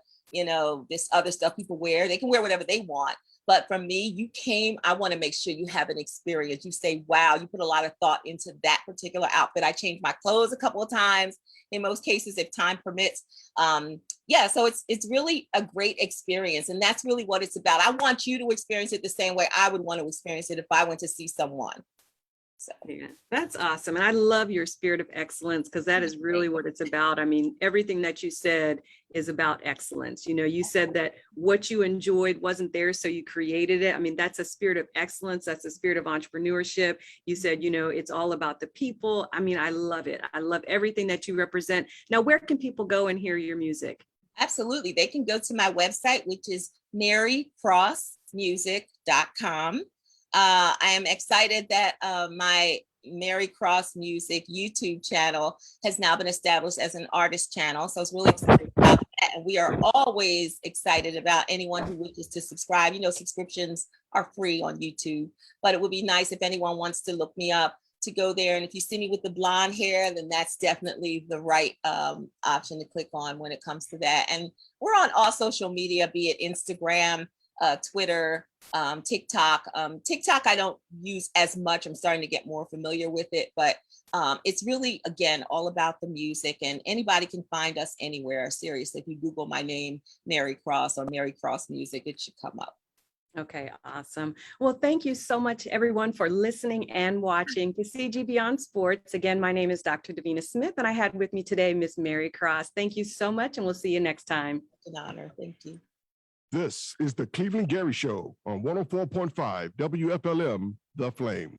[SPEAKER 2] this other stuff people wear. They can wear whatever they want. But from me, you came, I want to make sure you have an experience. You say, wow, you put a lot of thought into that particular outfit. I changed my clothes a couple of times in most cases, if time permits. Yeah, so it's really a great experience. And that's really what it's about. I want you to experience it the same way I would want to experience it if I went to see someone. So.
[SPEAKER 1] Yeah, that's awesome. And I love your spirit of excellence, because that is really what it's about. I mean, everything that you said is about excellence. You know, you said that what you enjoyed wasn't there, so you created it. I mean, that's a spirit of excellence. That's a spirit of entrepreneurship. You said, you know, it's all about the people. I mean, I love it. I love everything that you represent. Now, where can people go and hear your music?
[SPEAKER 2] Absolutely. They can go to my website, which is marycrossmusic.com. I am excited that my Mary Cross Music YouTube channel has now been established as an artist channel. So it's really excited about that. And we are always excited about anyone who wishes to subscribe. You know, subscriptions are free on YouTube, but it would be nice if anyone wants to look me up to go there. And if you see me with the blonde hair, then that's definitely the right option to click on when it comes to that. And we're on all social media, be it Instagram, Twitter, TikTok. TikTok I don't use as much. I'm starting to get more familiar with it, but it's really, again, all about the music, and anybody can find us anywhere. Seriously, if you Google my name, Mary Cross or Mary Cross Music, it should come up.
[SPEAKER 1] Okay, awesome. Well, thank you so much, everyone, for listening and watching to CG Beyond Sports. Again, my name is Dr. Davina Smith, and I had with me today Miss Mary Cross. Thank you so much, and we'll see you next time.
[SPEAKER 2] It's an honor. Thank you.
[SPEAKER 3] This is the Cleveland Gary Show on 104.5 WFLM, The Flame.